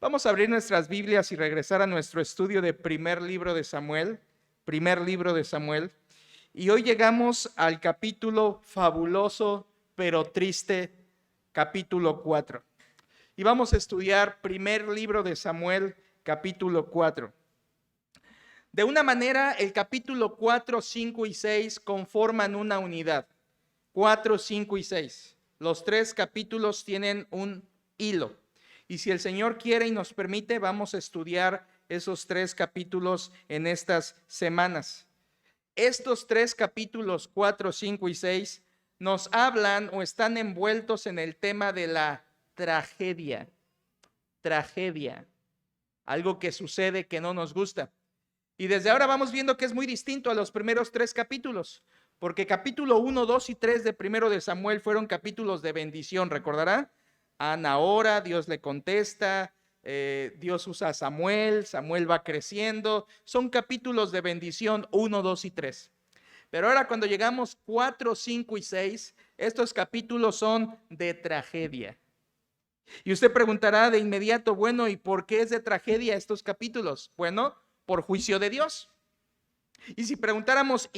Vamos a abrir nuestras Biblias y regresar a nuestro estudio de primer libro de Samuel. Y hoy llegamos al capítulo fabuloso pero triste, capítulo 4. Y vamos a estudiar primer libro de Samuel, capítulo 4. De una manera, el capítulo 4, 5 y 6 conforman una unidad. 4, 5 y 6. Los tres capítulos tienen un hilo. Y si el Señor quiere y nos permite, vamos a estudiar esos tres capítulos en estas semanas. Estos tres capítulos, 4, 5 y 6, nos hablan o están envueltos en el tema de la tragedia. Tragedia. Algo que sucede que no nos gusta. Y desde ahora vamos viendo que es muy distinto a los primeros tres capítulos. Porque capítulo 1, 2 y 3 de primero de Samuel fueron capítulos de bendición, ¿recordará? Ana ora, Dios le contesta, Dios usa a Samuel, Samuel va creciendo. Son capítulos de bendición 1, 2 y 3. Pero ahora cuando llegamos 4, 5 y 6, estos capítulos son de tragedia. Y usted preguntará de inmediato, bueno, ¿y por qué es de tragedia estos capítulos? Bueno, por juicio de Dios. Y si preguntáramos,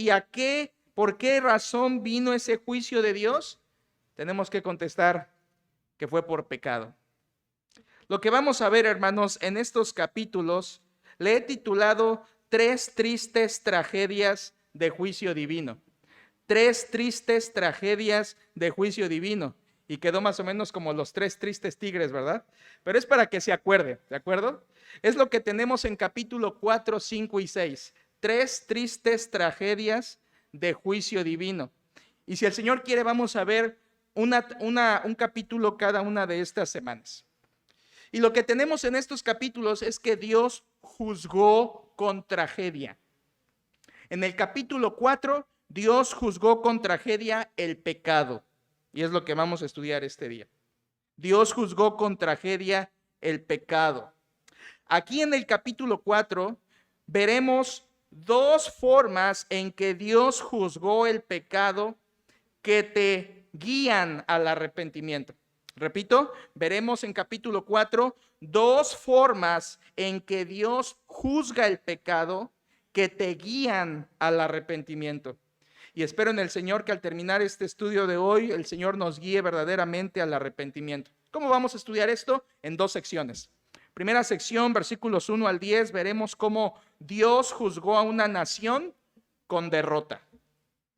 por qué razón vino ese juicio de Dios? Tenemos que contestar que fue por pecado. Lo que vamos a ver, hermanos, en estos capítulos, le he titulado Tres tristes tragedias de juicio divino. Tres tristes tragedias de juicio divino. Y quedó más o menos como los tres tristes tigres, ¿verdad? Pero es para que se acuerde, ¿de acuerdo? Es lo que tenemos en capítulo 4, 5 y 6. Tres tristes tragedias de juicio divino. Y si el Señor quiere, vamos a ver un capítulo cada una de estas semanas. Y lo que tenemos en estos capítulos es que Dios juzgó con tragedia. En el capítulo 4, Dios juzgó con tragedia el pecado. Y es lo que vamos a estudiar este día. Dios juzgó con tragedia el pecado. Aquí en el capítulo 4 veremos dos formas en que Dios juzgó el pecado que te guían al arrepentimiento. Repito, veremos en capítulo 4 dos formas en que Dios juzga el pecado que te guían al arrepentimiento. Y espero en el Señor que al terminar este estudio de hoy, el Señor nos guíe verdaderamente al arrepentimiento. ¿Cómo vamos a estudiar esto? En dos secciones. Primera sección, versículos 1 al 10, veremos cómo Dios juzgó a una nación con derrota.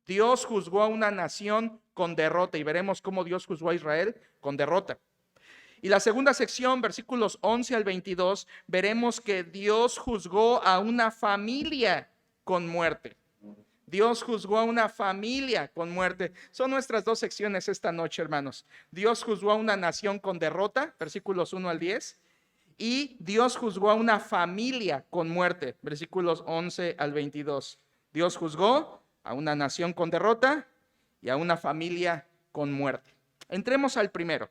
Dios juzgó a una nación con derrota y veremos cómo Dios juzgó a Israel con derrota. Y la segunda sección, versículos 11 al 22, veremos que Dios juzgó a una familia con muerte. Dios juzgó a una familia con muerte. Son nuestras dos secciones esta noche, hermanos. Dios juzgó a una nación con derrota, versículos 1 al 10, y Dios juzgó a una familia con muerte, versículos 11 al 22. Dios juzgó a una nación con derrota y a una familia con muerte. Entremos al primero.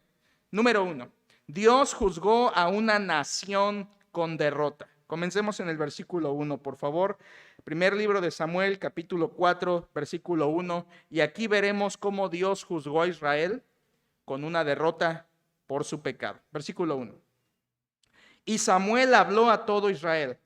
Número 1. Dios juzgó a una nación con derrota. Comencemos en el versículo 1, por favor. Primer libro de Samuel, capítulo 4, versículo 1. Y aquí veremos cómo Dios juzgó a Israel con una derrota por su pecado. Versículo 1. Y Samuel habló a todo Israel.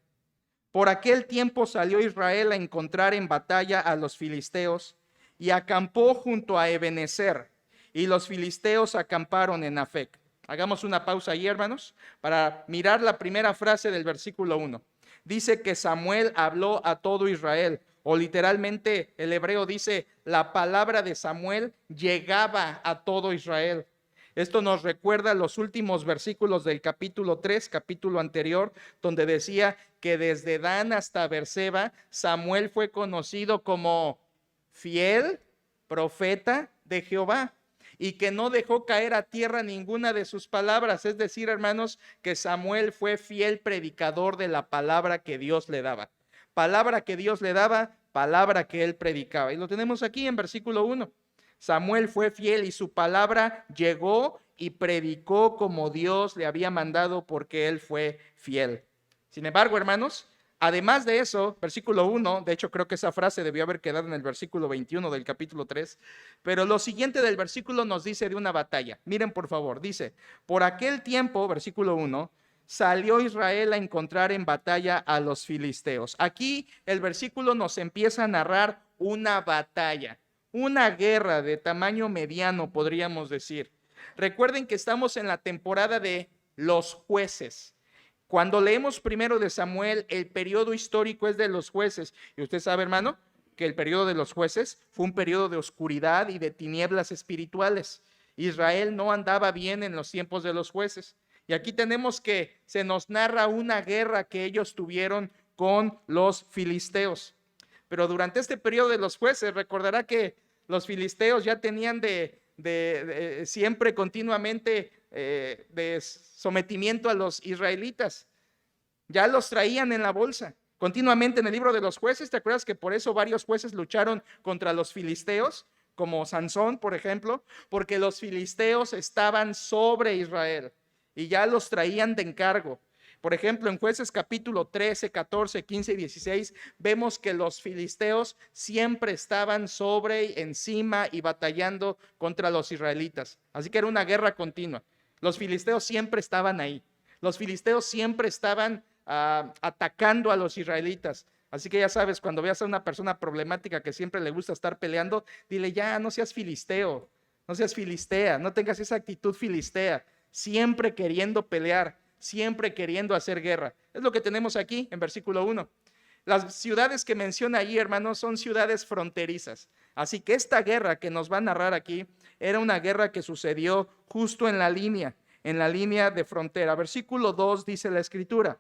Por aquel tiempo salió Israel a encontrar en batalla a los filisteos y acampó junto a Ebenezer, y los filisteos acamparon en Afec. Hagamos una pausa ahí, hermanos, para mirar la primera frase del versículo 1. Dice que Samuel habló a todo Israel, o literalmente el hebreo dice, la palabra de Samuel llegaba a todo Israel. Esto nos recuerda los últimos versículos del capítulo 3, capítulo anterior, donde decía que desde Dan hasta Berseba, Samuel fue conocido como fiel profeta de Jehová y que no dejó caer a tierra ninguna de sus palabras. Es decir, hermanos, que Samuel fue fiel predicador de la palabra que Dios le daba. Palabra que Dios le daba, palabra que él predicaba. Y lo tenemos aquí en versículo 1. Samuel fue fiel y su palabra llegó y predicó como Dios le había mandado porque él fue fiel. Sin embargo, hermanos, además de eso, versículo 1, de hecho creo que esa frase debió haber quedado en el versículo 21 del capítulo 3, pero lo siguiente del versículo nos dice de una batalla. Miren por favor, dice, por aquel tiempo, versículo 1, salió Israel a encontrar en batalla a los filisteos. Aquí el versículo nos empieza a narrar una batalla, una guerra de tamaño mediano, podríamos decir. Recuerden que estamos en la temporada de los jueces. Cuando leemos primero de Samuel, el periodo histórico es de los jueces. Y usted sabe, hermano, que el periodo de los jueces fue un periodo de oscuridad y de tinieblas espirituales. Israel no andaba bien en los tiempos de los jueces. Y aquí tenemos que se nos narra una guerra que ellos tuvieron con los filisteos. Pero durante este periodo de los jueces, recordará que los filisteos ya tenían siempre continuamente de sometimiento a los israelitas. Ya los traían en la bolsa. Continuamente en el libro de los jueces, ¿te acuerdas que por eso varios jueces lucharon contra los filisteos? Como Sansón, por ejemplo, porque los filisteos estaban sobre Israel y ya los traían de encargo. Por ejemplo, en Jueces capítulo 13, 14, 15 y 16, vemos que los filisteos siempre estaban sobre, encima y batallando contra los israelitas. Así que era una guerra continua. Los filisteos siempre estaban ahí. Los filisteos siempre estaban atacando a los israelitas. Así que ya sabes, cuando veas a una persona problemática que siempre le gusta estar peleando, dile ya, no seas filisteo, no seas filistea, no tengas esa actitud filistea, siempre queriendo pelear, siempre queriendo hacer guerra. Es lo que tenemos aquí en versículo 1. Las ciudades que menciona ahí, hermanos, son ciudades fronterizas. Así que esta guerra que nos va a narrar aquí era una guerra que sucedió justo en la línea de frontera. Versículo 2 dice la escritura,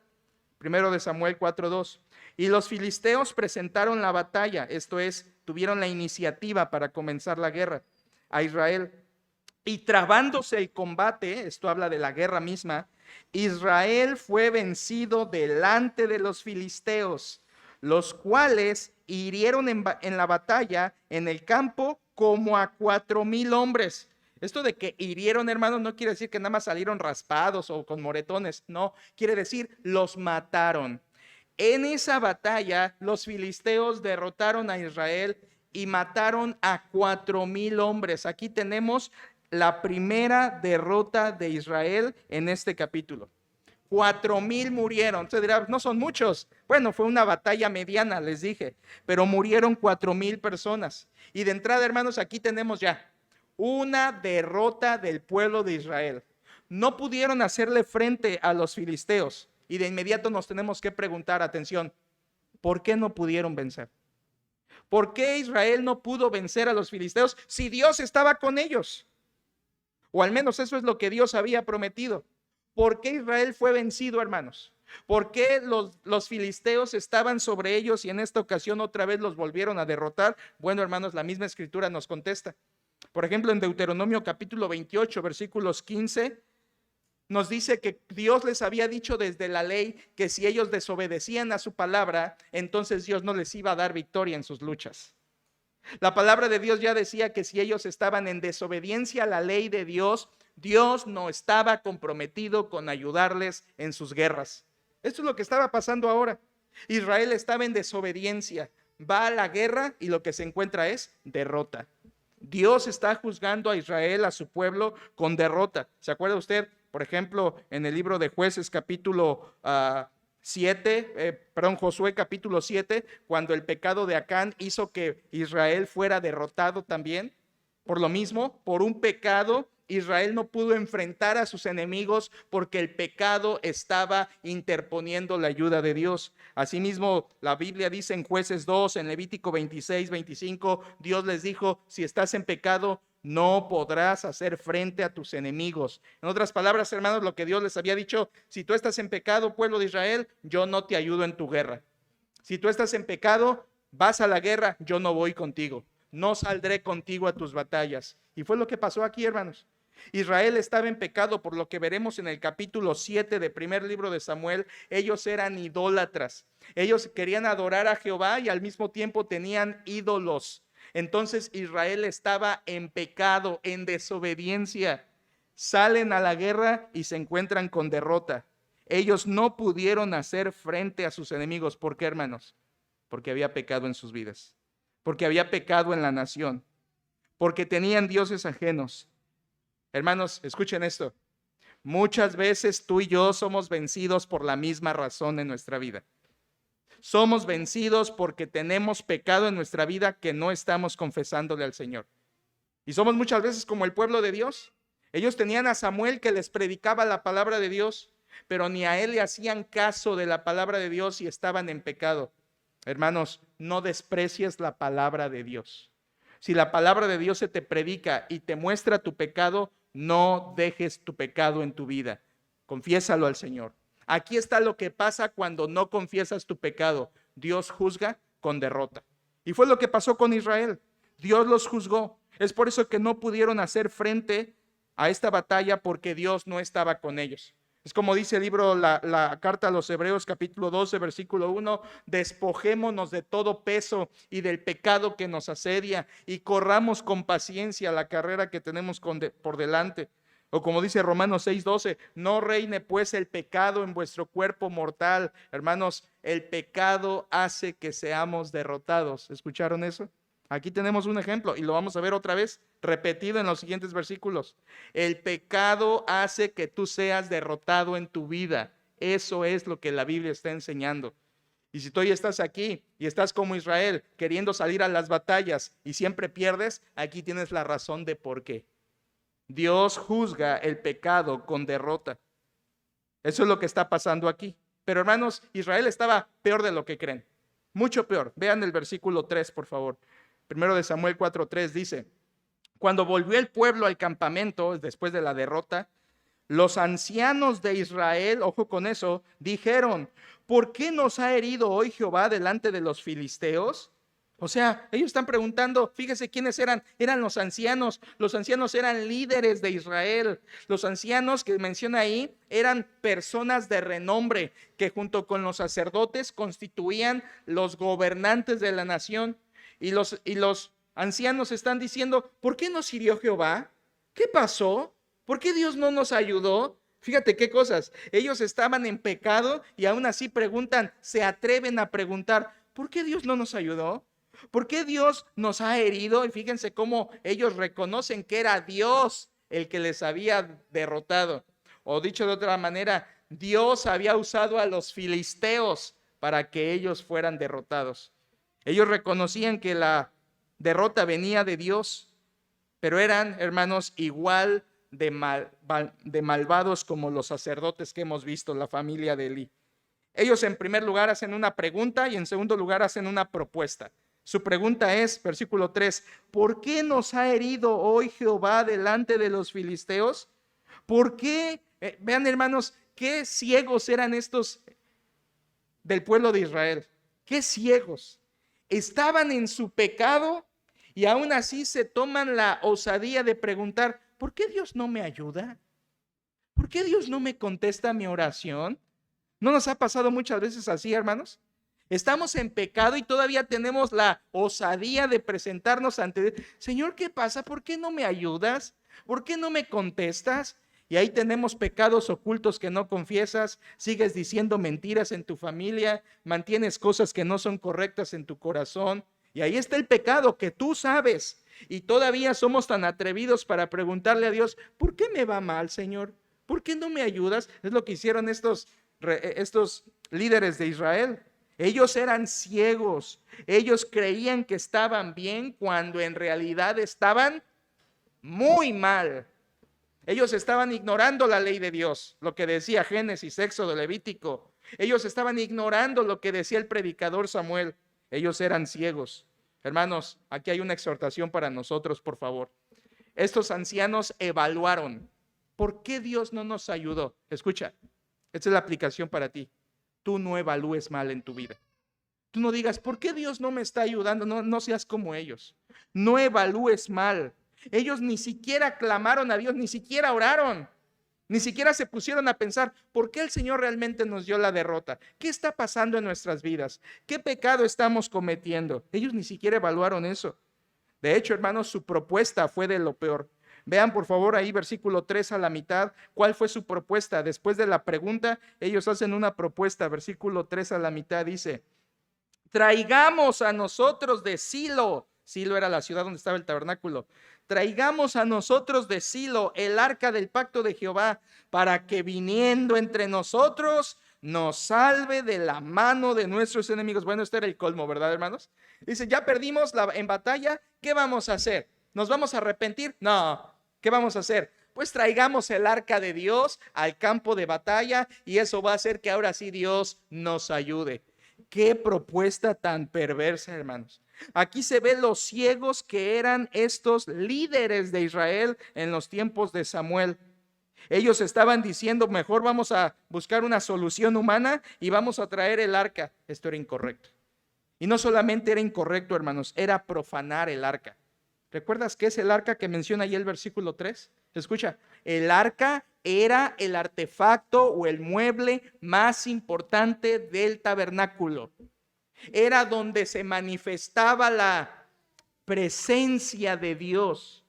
primero de Samuel 4:2. Y los filisteos presentaron la batalla, esto es, tuvieron la iniciativa para comenzar la guerra a Israel. Y trabándose el combate, esto habla de la guerra misma, Israel fue vencido delante de los filisteos, los cuales hirieron en la batalla en el campo como a 4,000 hombres. Esto de que hirieron, hermanos, no quiere decir que nada más salieron raspados o con moretones, no, quiere decir los mataron. En esa batalla, los filisteos derrotaron a Israel y mataron a 4,000 hombres. Aquí tenemos la primera derrota de Israel en este capítulo. 4,000 murieron. Usted dirá, no son muchos. Bueno, fue una batalla mediana, les dije, pero murieron 4,000 personas. Y de entrada, hermanos, aquí tenemos ya una derrota del pueblo de Israel. No pudieron hacerle frente a los filisteos. Y de inmediato nos tenemos que preguntar, atención, ¿por qué no pudieron vencer? ¿Por qué Israel no pudo vencer a los filisteos si Dios estaba con ellos? O al menos eso es lo que Dios había prometido. ¿Por qué Israel fue vencido, hermanos? ¿Por qué los filisteos estaban sobre ellos y en esta ocasión otra vez los volvieron a derrotar? Bueno, hermanos, la misma escritura nos contesta. Por ejemplo, en Deuteronomio capítulo 28, versículos 15, nos dice que Dios les había dicho desde la ley que si ellos desobedecían a su palabra, entonces Dios no les iba a dar victoria en sus luchas. La palabra de Dios ya decía que si ellos estaban en desobediencia a la ley de Dios, Dios no estaba comprometido con ayudarles en sus guerras. Esto es lo que estaba pasando ahora. Israel estaba en desobediencia, va a la guerra y lo que se encuentra es derrota. Dios está juzgando a Israel, a su pueblo, con derrota. ¿Se acuerda usted? Por ejemplo, en el libro de Jueces capítulo 7, Josué capítulo 7, cuando el pecado de Acán hizo que Israel fuera derrotado también. Por lo mismo, por un pecado, Israel no pudo enfrentar a sus enemigos porque el pecado estaba interponiendo la ayuda de Dios. Asimismo, la Biblia dice en Jueces 2, en Levítico 26, 25, Dios les dijo, si estás en pecado, no podrás hacer frente a tus enemigos. En otras palabras, hermanos, lo que Dios les había dicho, si tú estás en pecado, pueblo de Israel, yo no te ayudo en tu guerra. Si tú estás en pecado, vas a la guerra, yo no voy contigo. No saldré contigo a tus batallas. Y fue lo que pasó aquí, hermanos. Israel estaba en pecado, por lo que veremos en el capítulo 7 del primer libro de Samuel. Ellos eran idólatras. Ellos querían adorar a Jehová y al mismo tiempo tenían ídolos. Entonces Israel estaba en pecado, en desobediencia. Salen a la guerra y se encuentran con derrota. Ellos no pudieron hacer frente a sus enemigos. ¿Por qué, hermanos? Porque había pecado en sus vidas. Porque había pecado en la nación. Porque tenían dioses ajenos. Hermanos, escuchen esto. Muchas veces tú y yo somos vencidos por la misma razón en nuestra vida. Somos vencidos porque tenemos pecado en nuestra vida que no estamos confesándole al Señor. Y somos muchas veces como el pueblo de Dios. Ellos tenían a Samuel que les predicaba la palabra de Dios, pero ni a él le hacían caso de la palabra de Dios y estaban en pecado. Hermanos, no desprecies la palabra de Dios. Si la palabra de Dios se te predica y te muestra tu pecado, no dejes tu pecado en tu vida. Confiésalo al Señor. Aquí está lo que pasa cuando no confiesas tu pecado. Dios juzga con derrota. Y fue lo que pasó con Israel. Dios los juzgó. Es por eso que no pudieron hacer frente a esta batalla, porque Dios no estaba con ellos. Es como dice el libro, la carta a los Hebreos, capítulo 12, versículo 1, despojémonos de todo peso y del pecado que nos asedia y corramos con paciencia la carrera que tenemos por delante. O como dice Romanos 6:12, no reine pues el pecado en vuestro cuerpo mortal. Hermanos, el pecado hace que seamos derrotados. ¿Escucharon eso? Aquí tenemos un ejemplo y lo vamos a ver otra vez repetido en los siguientes versículos. El pecado hace que tú seas derrotado en tu vida. Eso es lo que la Biblia está enseñando. Y si tú hoy estás aquí y estás como Israel, queriendo salir a las batallas y siempre pierdes, aquí tienes la razón de por qué. Dios juzga el pecado con derrota. Eso es lo que está pasando aquí. Pero hermanos, Israel estaba peor de lo que creen. Mucho peor. Vean el versículo 3, por favor. Primero de Samuel 4:3 dice, cuando volvió el pueblo al campamento después de la derrota, los ancianos de Israel, ojo con eso, dijeron, ¿por qué nos ha herido hoy Jehová delante de los filisteos? O sea, ellos están preguntando, fíjese quiénes eran los ancianos eran líderes de Israel, los ancianos que menciona ahí eran personas de renombre que junto con los sacerdotes constituían los gobernantes de la nación y los ancianos están diciendo, ¿por qué nos hirió Jehová? ¿Qué pasó? ¿Por qué Dios no nos ayudó? Fíjate qué cosas, ellos estaban en pecado y aún así preguntan, se atreven a preguntar, ¿por qué Dios no nos ayudó? ¿Por qué Dios nos ha herido? Y fíjense cómo ellos reconocen que era Dios el que les había derrotado. O dicho de otra manera, Dios había usado a los filisteos para que ellos fueran derrotados. Ellos reconocían que la derrota venía de Dios, pero eran, hermanos, igual de malvados como los sacerdotes que hemos visto, la familia de Elí. Ellos en primer lugar hacen una pregunta y en segundo lugar hacen una propuesta. Su pregunta es, versículo 3, ¿por qué nos ha herido hoy Jehová delante de los filisteos? ¿Por qué? Vean, hermanos, qué ciegos eran estos del pueblo de Israel. Qué ciegos. Estaban en su pecado y aún así se toman la osadía de preguntar, ¿por qué Dios no me ayuda? ¿Por qué Dios no me contesta mi oración? ¿No nos ha pasado muchas veces así, hermanos? Estamos en pecado y todavía tenemos la osadía de presentarnos ante Dios. Señor, ¿qué pasa? ¿Por qué no me ayudas? ¿Por qué no me contestas? Y ahí tenemos pecados ocultos que no confiesas, sigues diciendo mentiras en tu familia, mantienes cosas que no son correctas en tu corazón. Y ahí está el pecado que tú sabes. Y todavía somos tan atrevidos para preguntarle a Dios, ¿por qué me va mal, Señor? ¿Por qué no me ayudas? Es lo que hicieron estos líderes de Israel. Ellos eran ciegos, ellos creían que estaban bien cuando en realidad estaban muy mal. Ellos estaban ignorando la ley de Dios, lo que decía Génesis, Éxodo, Levítico. Ellos estaban ignorando lo que decía el predicador Samuel. Ellos eran ciegos. Hermanos, aquí hay una exhortación para nosotros, por favor. Estos ancianos evaluaron, ¿por qué Dios no nos ayudó? Escucha, esta es la aplicación para ti. Tú no evalúes mal en tu vida. Tú no digas, ¿por qué Dios no me está ayudando? No seas como ellos. No evalúes mal. Ellos ni siquiera clamaron a Dios, ni siquiera oraron. Ni siquiera se pusieron a pensar, ¿por qué el Señor realmente nos dio la derrota? ¿Qué está pasando en nuestras vidas? ¿Qué pecado estamos cometiendo? Ellos ni siquiera evaluaron eso. De hecho, hermanos, su propuesta fue de lo peor. Vean por favor ahí versículo 3 a la mitad, ¿cuál fue su propuesta? Después de la pregunta, ellos hacen una propuesta, versículo 3 a la mitad dice, traigamos a nosotros de Silo Silo era la ciudad donde estaba el tabernáculo. Traigamos a nosotros de Silo el arca del pacto de Jehová, para que viniendo entre nosotros nos salve de la mano de nuestros enemigos. Bueno, este era el colmo, ¿verdad, hermanos? Dice, ya perdimos en batalla, ¿qué vamos a hacer? ¿Nos vamos a arrepentir? No, ¿qué vamos a hacer? Pues traigamos el arca de Dios al campo de batalla y eso va a hacer que ahora sí Dios nos ayude. Qué propuesta tan perversa, hermanos. Aquí se ve los ciegos que eran estos líderes de Israel en los tiempos de Samuel. Ellos estaban diciendo, mejor vamos a buscar una solución humana y vamos a traer el arca. Esto era incorrecto. Y no solamente era incorrecto, hermanos, era profanar el arca. ¿Recuerdas qué es el arca que menciona ahí el versículo 3? Escucha, el arca era el artefacto o el mueble más importante del tabernáculo. Era donde se manifestaba la presencia de Dios.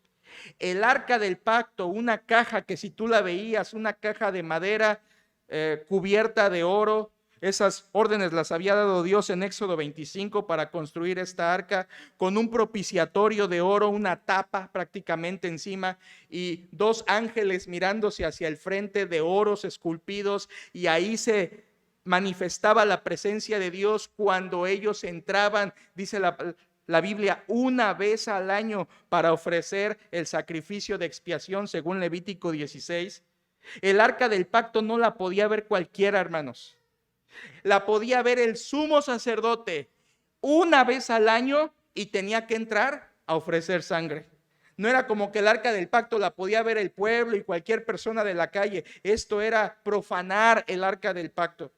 El arca del pacto, una caja que si tú la veías, una caja de madera cubierta de oro. Esas órdenes las había dado Dios en Éxodo 25 para construir esta arca, con un propiciatorio de oro, una tapa prácticamente encima y dos ángeles mirándose hacia el frente de oros esculpidos, y ahí se manifestaba la presencia de Dios cuando ellos entraban, dice la Biblia, una vez al año para ofrecer el sacrificio de expiación según Levítico 16. El arca del pacto no la podía ver cualquiera, hermanos. La podía ver el sumo sacerdote una vez al año y tenía que entrar a ofrecer sangre. No era como que el arca del pacto la podía ver el pueblo y cualquier persona de la calle. Esto era profanar el arca del pacto.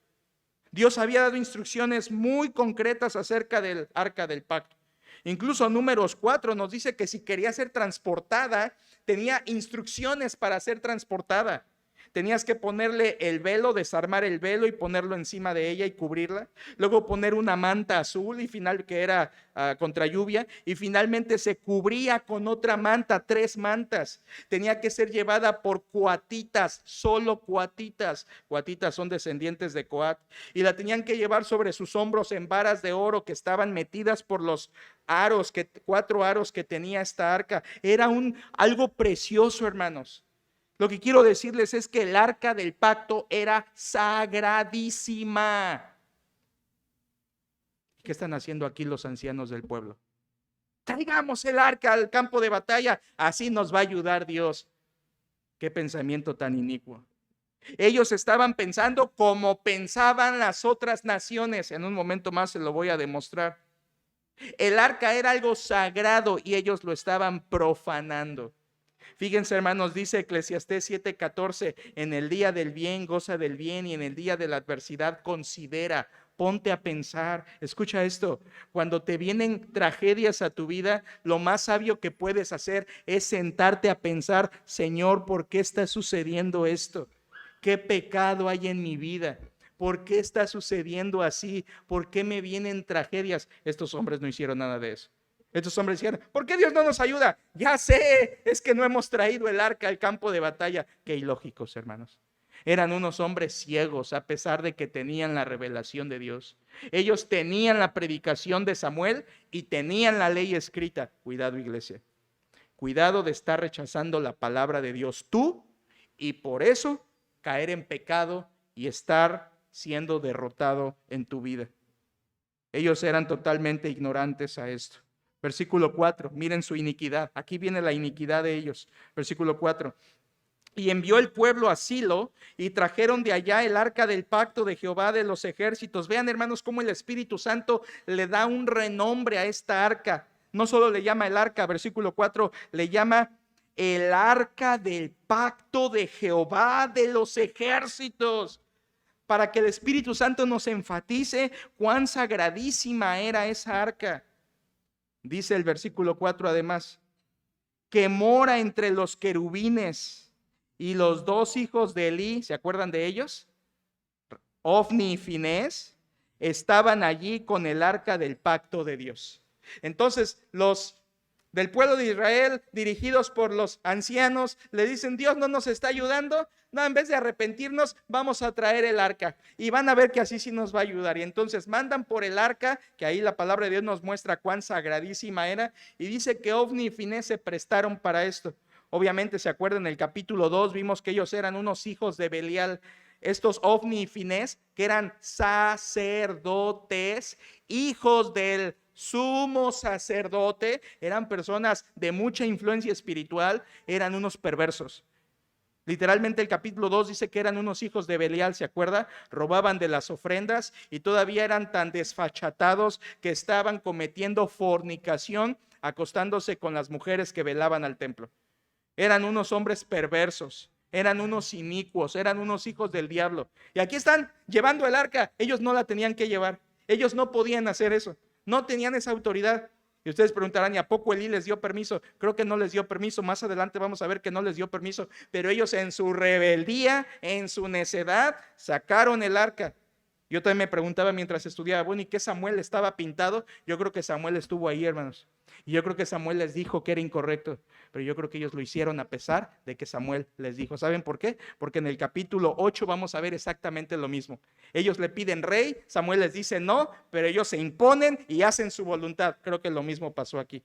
Dios había dado instrucciones muy concretas acerca del arca del pacto. Incluso Números 4 nos dice que si quería ser transportada, tenía instrucciones para ser transportada. Tenías que ponerle el velo, desarmar el velo y ponerlo encima de ella y cubrirla. Luego poner una manta azul y final que era contra lluvia. Y finalmente se cubría con otra manta, 3 mantas. Tenía que ser llevada por coatitas, solo coatitas. Coatitas son descendientes de Coat. Y la tenían que llevar sobre sus hombros en varas de oro que estaban metidas por los aros, 4 aros que tenía esta arca. Era algo precioso, hermanos. Lo que quiero decirles es que el arca del pacto era sagradísima. ¿Qué están haciendo aquí los ancianos del pueblo? Traigamos el arca al campo de batalla, así nos va a ayudar Dios. Qué pensamiento tan inicuo. Ellos estaban pensando como pensaban las otras naciones. En un momento más se lo voy a demostrar. El arca era algo sagrado y ellos lo estaban profanando. Fíjense, hermanos, dice Eclesiastés 7:14, en el día del bien goza del bien y en el día de la adversidad considera, ponte a pensar. Escucha esto, cuando te vienen tragedias a tu vida, lo más sabio que puedes hacer es sentarte a pensar, Señor, ¿por qué está sucediendo esto? ¿Qué pecado hay en mi vida? ¿Por qué está sucediendo así? ¿Por qué me vienen tragedias? Estos hombres no hicieron nada de eso. Estos hombres decían, ¿por qué Dios no nos ayuda? Ya sé, es que no hemos traído el arca al campo de batalla. Qué ilógicos, hermanos. Eran unos hombres ciegos a pesar de que tenían la revelación de Dios. Ellos tenían la predicación de Samuel y tenían la ley escrita. Cuidado, iglesia. Cuidado de estar rechazando la palabra de Dios tú y por eso caer en pecado y estar siendo derrotado en tu vida. Ellos eran totalmente ignorantes a esto. Versículo 4, miren su iniquidad. Aquí viene la iniquidad de ellos. Versículo 4. Y envió el pueblo a Silo y trajeron de allá el arca del pacto de Jehová de los ejércitos. Vean, hermanos, cómo el Espíritu Santo le da un renombre a esta arca. No solo le llama el arca, versículo 4, le llama el arca del pacto de Jehová de los ejércitos. Para que el Espíritu Santo nos enfatice cuán sagradísima era esa arca. Dice el versículo 4 además, que mora entre los querubines y los 2 hijos de Elí, ¿se acuerdan de ellos? Ofni y Finés, estaban allí con el arca del pacto de Dios. Entonces los del pueblo de Israel, dirigidos por los ancianos, le dicen: Dios no nos está ayudando. No, en vez de arrepentirnos, vamos a traer el arca y van a ver que así sí nos va a ayudar. Y entonces mandan por el arca, que ahí la palabra de Dios nos muestra cuán sagradísima era, y dice que Ofni y Finés se prestaron para esto. Obviamente, se acuerdan, en el capítulo 2 vimos que ellos eran unos hijos de Belial. Estos Ofni y Finés, que eran sacerdotes, hijos del sumo sacerdote, eran personas de mucha influencia espiritual, eran unos perversos. Literalmente el capítulo 2 dice que eran unos hijos de Belial, ¿se acuerda? Robaban de las ofrendas y todavía eran tan desfachatados que estaban cometiendo fornicación, acostándose con las mujeres que velaban al templo. Eran unos hombres perversos, eran unos inicuos, eran unos hijos del diablo. Y aquí están llevando el arca. Ellos no la tenían que llevar. Ellos no podían hacer eso. No tenían esa autoridad. Y ustedes preguntarán: ¿y a poco Elí les dio permiso? Creo que no les dio permiso. Más adelante vamos a ver que no les dio permiso. Pero ellos, en su rebeldía, en su necedad, sacaron el arca. Yo también me preguntaba mientras estudiaba: bueno, ¿y qué Samuel estaba pintado? Yo creo que Samuel estuvo ahí, hermanos. Y yo creo que Samuel les dijo que era incorrecto. Pero yo creo que ellos lo hicieron a pesar de que Samuel les dijo. ¿Saben por qué? Porque en el capítulo 8 vamos a ver exactamente lo mismo. Ellos le piden rey, Samuel les dice no, pero ellos se imponen y hacen su voluntad. Creo que lo mismo pasó aquí.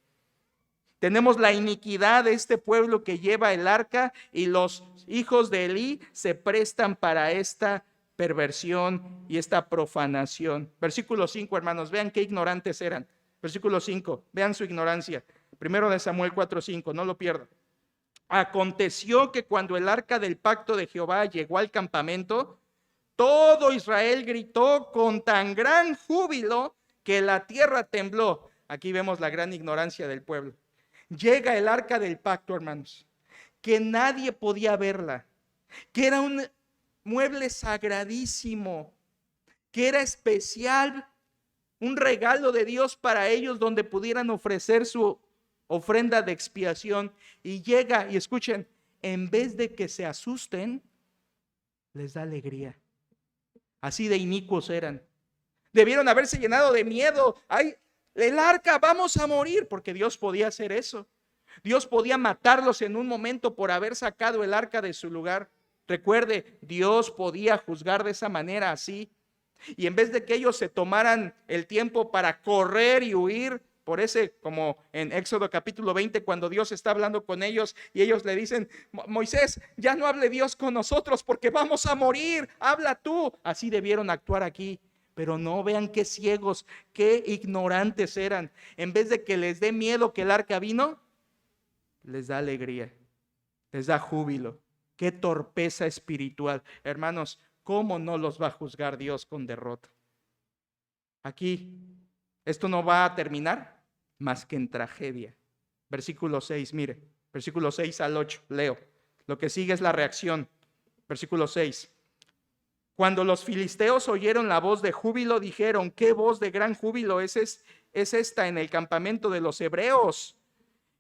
Tenemos la iniquidad de este pueblo que lleva el arca, y los hijos de Elí se prestan para esta perversión y esta profanación. Versículo 5, hermanos, vean qué ignorantes eran. Versículo 5, vean su ignorancia. Primero de Samuel 4:5, no lo pierdan. Aconteció que cuando el arca del pacto de Jehová llegó al campamento, todo Israel gritó con tan gran júbilo que la tierra tembló. Aquí vemos la gran ignorancia del pueblo. Llega el arca del pacto, hermanos, que nadie podía verla, que era un mueble sagradísimo, que era especial, un regalo de Dios para ellos, donde pudieran ofrecer su ofrenda de expiación. Y llega, y escuchen, en vez de que se asusten, les da alegría. Así de inicuos eran. Debieron haberse llenado de miedo. ¡Ay, el arca, vamos a morir! Porque Dios podía hacer eso. Dios podía matarlos en un momento por haber sacado el arca de su lugar. Recuerde, Dios podía juzgar de esa manera, así. Y en vez de que ellos se tomaran el tiempo para correr y huir, por ese, como en Éxodo capítulo 20, cuando Dios está hablando con ellos y ellos le dicen: Moisés, ya no hable Dios con nosotros porque vamos a morir, habla tú. Así debieron actuar aquí. Pero no, vean qué ciegos, qué ignorantes eran. En vez de que les dé miedo que el arca vino, les da alegría, les da júbilo. Qué torpeza espiritual. Hermanos, ¿cómo no los va a juzgar Dios con derrota? Aquí, esto no va a terminar más que en tragedia. Versículo 6, mire, versículo 6 al 8, leo. Lo que sigue es la reacción. Versículo 6. Cuando los filisteos oyeron la voz de júbilo, dijeron: ¿qué voz de gran júbilo es esta en el campamento de los hebreos?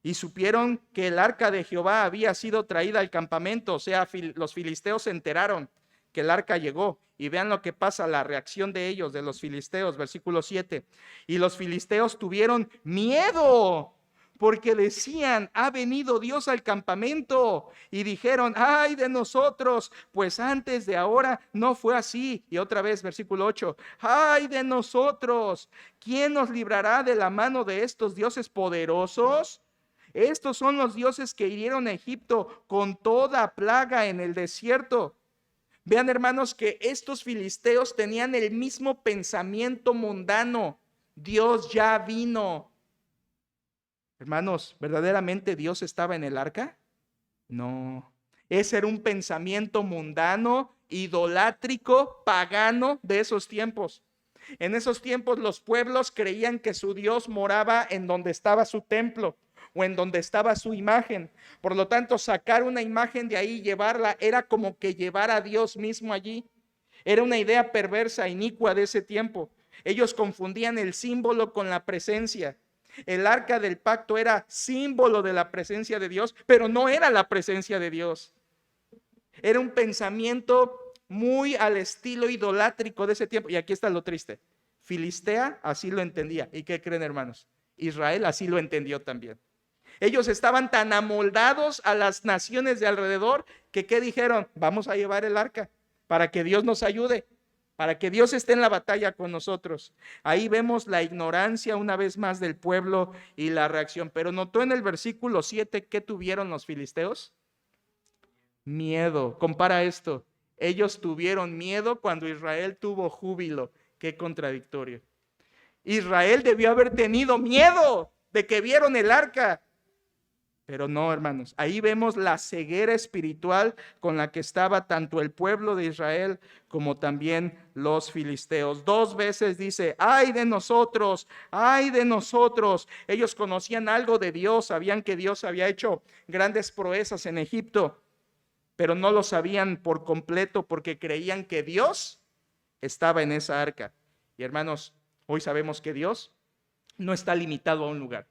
Y supieron que el arca de Jehová había sido traída al campamento. O sea, los filisteos se enteraron que el arca llegó. Y vean lo que pasa, la reacción de ellos, de los filisteos, versículo 7. Y los filisteos tuvieron miedo, porque decían: ha venido Dios al campamento. Y dijeron: ay de nosotros, pues antes de ahora no fue así. Y otra vez, versículo 8. Ay de nosotros, ¿quién nos librará de la mano de estos dioses poderosos? Estos son los dioses que hirieron a Egipto con toda plaga en el desierto. Vean, hermanos, que estos filisteos tenían el mismo pensamiento mundano. Dios ya vino. Hermanos, ¿verdaderamente Dios estaba en el arca? No. Ese era un pensamiento mundano, idolátrico, pagano de esos tiempos. En esos tiempos los pueblos creían que su Dios moraba en donde estaba su templo o en donde estaba su imagen. Por lo tanto, sacar una imagen de ahí y llevarla era como que llevar a Dios mismo allí. Era una idea perversa, inicua de ese tiempo. Ellos confundían el símbolo con la presencia. El arca del pacto era símbolo de la presencia de Dios, pero no era la presencia de Dios. Era un pensamiento muy al estilo idolátrico de ese tiempo. Y aquí está lo triste. Filistea así lo entendía. ¿Y qué creen, hermanos? Israel así lo entendió también. Ellos estaban tan amoldados a las naciones de alrededor que ¿qué dijeron? Vamos a llevar el arca para que Dios nos ayude, para que Dios esté en la batalla con nosotros. Ahí vemos la ignorancia una vez más del pueblo y la reacción. Pero notó en el versículo 7 ¿qué tuvieron los filisteos? Miedo. Compara esto. Ellos tuvieron miedo cuando Israel tuvo júbilo. Qué contradictorio. Israel debió haber tenido miedo de que vieron el arca. Pero no, hermanos, ahí vemos la ceguera espiritual con la que estaba tanto el pueblo de Israel como también los filisteos. 2 veces dice, ¡ay de nosotros! ¡Ay de nosotros! Ellos conocían algo de Dios, sabían que Dios había hecho grandes proezas en Egipto, pero no lo sabían por completo porque creían que Dios estaba en esa arca. Y hermanos, hoy sabemos que Dios no está limitado a un lugar.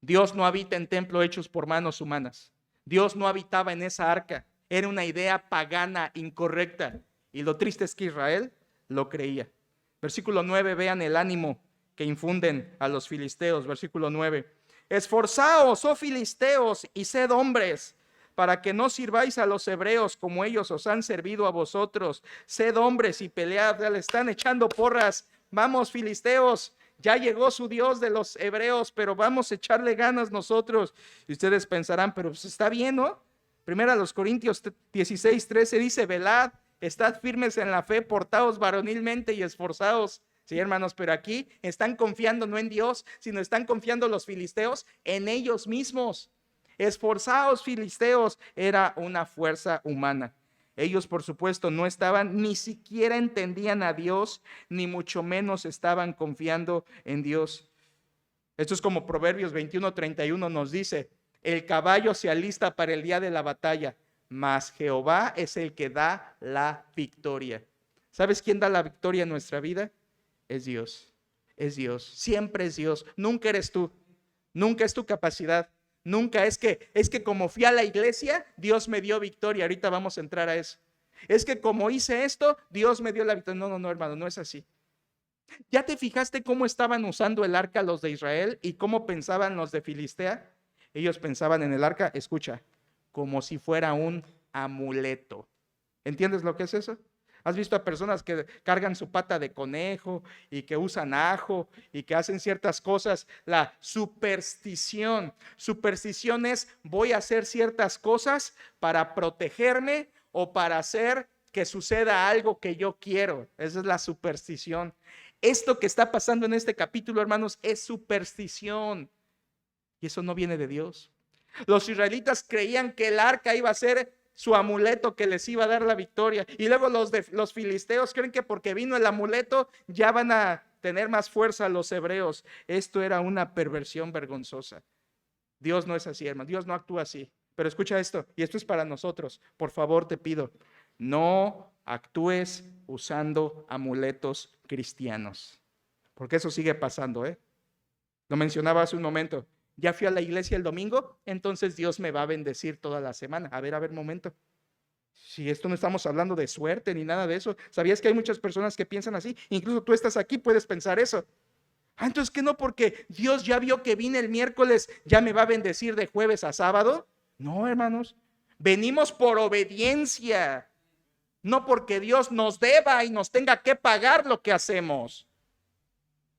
Dios no habita en templos hechos por manos humanas. Dios no habitaba en esa arca. Era una idea pagana, incorrecta. Y lo triste es que Israel lo creía. Versículo 9, vean el ánimo que infunden a los filisteos. Versículo 9. Esforzaos, oh filisteos, y sed hombres, para que no sirváis a los hebreos como ellos os han servido a vosotros. Sed hombres y pelead. Ya le están echando porras. Vamos, filisteos. Ya llegó su Dios de los hebreos, pero vamos a echarle ganas nosotros. Y ustedes pensarán, pero pues está bien, ¿no? Primero a los Corintios 16:13 dice, velad, estad firmes en la fe, portaos varonilmente y esforzaos. Sí, hermanos, pero aquí están confiando no en Dios, sino están confiando los filisteos en ellos mismos. Esforzaos, filisteos, era una fuerza humana. Ellos, por supuesto, no estaban, ni siquiera entendían a Dios, ni mucho menos estaban confiando en Dios. Esto es como Proverbios 21:31 nos dice, el caballo se alista para el día de la batalla, mas Jehová es el que da la victoria. ¿Sabes quién da la victoria en nuestra vida? Es Dios. Es Dios. Siempre es Dios. Nunca eres tú. Nunca es tu capacidad. Nunca es que como fui a la iglesia, Dios me dio victoria. Ahorita vamos a entrar a eso. Es que como hice esto, Dios me dio la victoria. No, hermano, no es así. ¿Ya te fijaste cómo estaban usando el arca los de Israel y cómo pensaban los de Filistea? Ellos pensaban en el arca, escucha, como si fuera un amuleto. ¿Entiendes lo que es eso? ¿Has visto a personas que cargan su pata de conejo y que usan ajo y que hacen ciertas cosas? La superstición. Superstición es voy a hacer ciertas cosas para protegerme o para hacer que suceda algo que yo quiero. Esa es la superstición. Esto que está pasando en este capítulo, hermanos, es superstición. Y eso no viene de Dios. Los israelitas creían que el arca iba a ser su amuleto que les iba a dar la victoria. Y luego los filisteos creen que porque vino el amuleto ya van a tener más fuerza los hebreos. Esto era una perversión vergonzosa. Dios no es así, hermano. Dios no actúa así. Pero escucha esto, y esto es para nosotros. Por favor, te pido, no actúes usando amuletos cristianos. Porque eso sigue pasando, ¿eh? Lo mencionaba hace un momento. Ya fui a la iglesia el domingo, entonces Dios me va a bendecir toda la semana. A ver, momento. Si esto no estamos hablando de suerte ni nada de eso. ¿Sabías que hay muchas personas que piensan así? Incluso tú estás aquí, puedes pensar eso. Entonces que no, porque Dios ya vio que vine el miércoles, ya me va a bendecir de jueves a sábado. No, hermanos. Venimos por obediencia, no porque Dios nos deba y nos tenga que pagar lo que hacemos.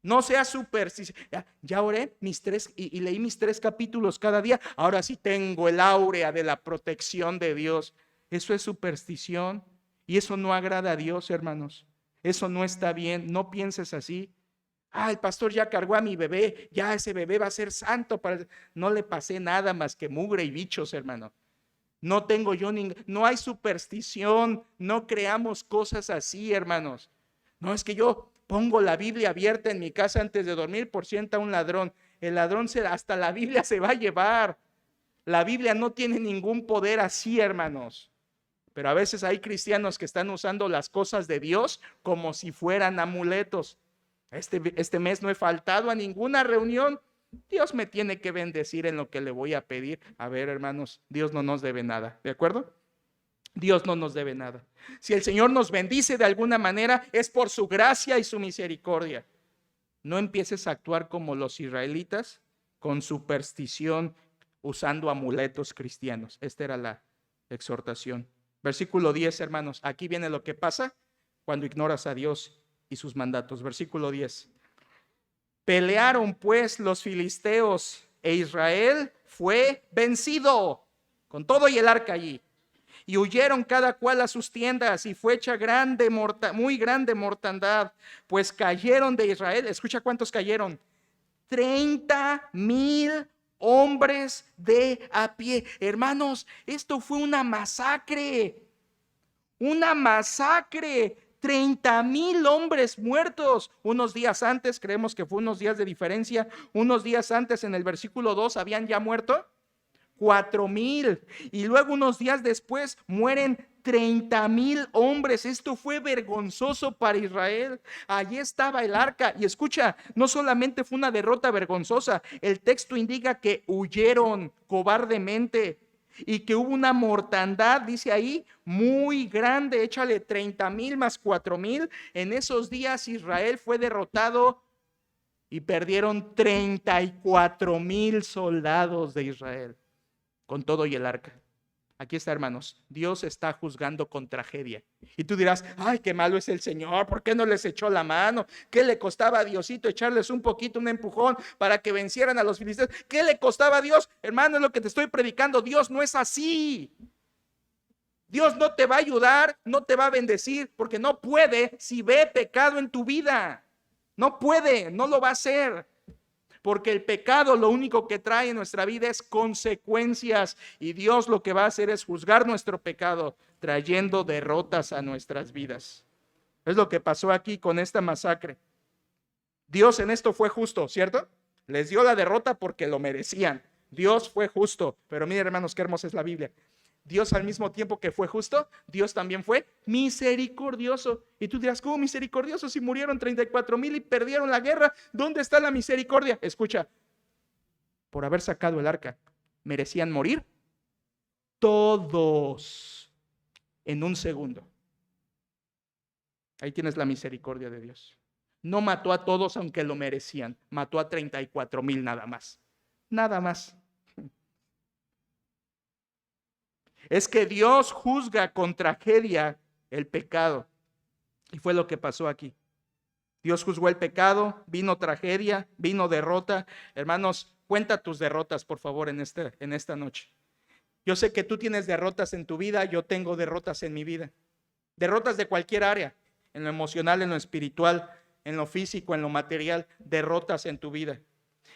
No sea supersticioso. Ya oré y leí mis 3 capítulos cada día. Ahora sí tengo el áurea de la protección de Dios. Eso es superstición y eso no agrada a Dios, hermanos. Eso no está bien. No pienses así. El pastor ya cargó a mi bebé. Ya ese bebé va a ser santo. No le pasé nada más que mugre y bichos, hermano. No tengo yo no hay superstición. No creamos cosas así, hermanos. No es que yo pongo la Biblia abierta en mi casa antes de dormir por si entra un ladrón. El ladrón hasta la Biblia se va a llevar. La Biblia no tiene ningún poder así, hermanos. Pero a veces hay cristianos que están usando las cosas de Dios como si fueran amuletos. Este mes no he faltado a ninguna reunión. Dios me tiene que bendecir en lo que le voy a pedir. A ver, hermanos, Dios no nos debe nada, ¿de acuerdo? Dios no nos debe nada. Si el Señor nos bendice de alguna manera, es por su gracia y su misericordia. No empieces a actuar como los israelitas, con superstición, usando amuletos cristianos. Esta era la exhortación. Versículo 10, hermanos. Aquí viene lo que pasa cuando ignoras a Dios y sus mandatos. Versículo 10. Pelearon pues los filisteos e Israel fue vencido con todo y el arca allí. Y huyeron cada cual a sus tiendas y fue hecha muy grande mortandad, pues cayeron de Israel. Escucha cuántos cayeron. 30,000 hombres de a pie. Hermanos, esto fue una masacre. Una masacre. 30,000 hombres muertos. Unos días antes, creemos que fue unos días de diferencia, unos días antes en el versículo 2 habían ya muerto 4,000. Y luego unos días después mueren 30,000 hombres. Esto fue vergonzoso para Israel. Allí estaba el arca. Y escucha, no solamente fue una derrota vergonzosa, el texto indica que huyeron cobardemente y que hubo una mortandad, dice ahí, muy grande. Échale 30,000 más 4,000. En esos días Israel fue derrotado y perdieron 34,000 soldados de Israel, con todo y el arca. Aquí está, hermanos. Dios está juzgando con tragedia. Y tú dirás, ay, qué malo es el Señor. ¿Por qué no les echó la mano? ¿Qué le costaba a Diosito echarles un poquito, un empujón para que vencieran a los filisteos? ¿Qué le costaba a Dios? Hermano, es lo que te estoy predicando. Dios no es así. Dios no te va a ayudar, no te va a bendecir, porque no puede si ve pecado en tu vida. No puede, no lo va a hacer. Porque el pecado lo único que trae en nuestra vida es consecuencias, y Dios lo que va a hacer es juzgar nuestro pecado, trayendo derrotas a nuestras vidas. Es lo que pasó aquí con esta masacre. Dios en esto fue justo, ¿cierto? Les dio la derrota porque lo merecían. Dios fue justo, pero miren, hermanos, qué hermosa es la Biblia. Dios, al mismo tiempo que fue justo, Dios también fue misericordioso. Y tú dirás, ¿cómo misericordioso si murieron 34,000 y perdieron la guerra? ¿Dónde está la misericordia? Escucha, por haber sacado el arca, ¿merecían morir? Todos en un segundo. Ahí tienes la misericordia de Dios. No mató a todos aunque lo merecían, mató a 34,000 nada más. Nada más. Es que Dios juzga con tragedia el pecado. Y fue lo que pasó aquí. Dios juzgó el pecado, vino tragedia, vino derrota. Hermanos, cuenta tus derrotas, por favor, en esta noche. Yo sé que tú tienes derrotas en tu vida, yo tengo derrotas en mi vida. Derrotas de cualquier área, en lo emocional, en lo espiritual, en lo físico, en lo material, derrotas en tu vida.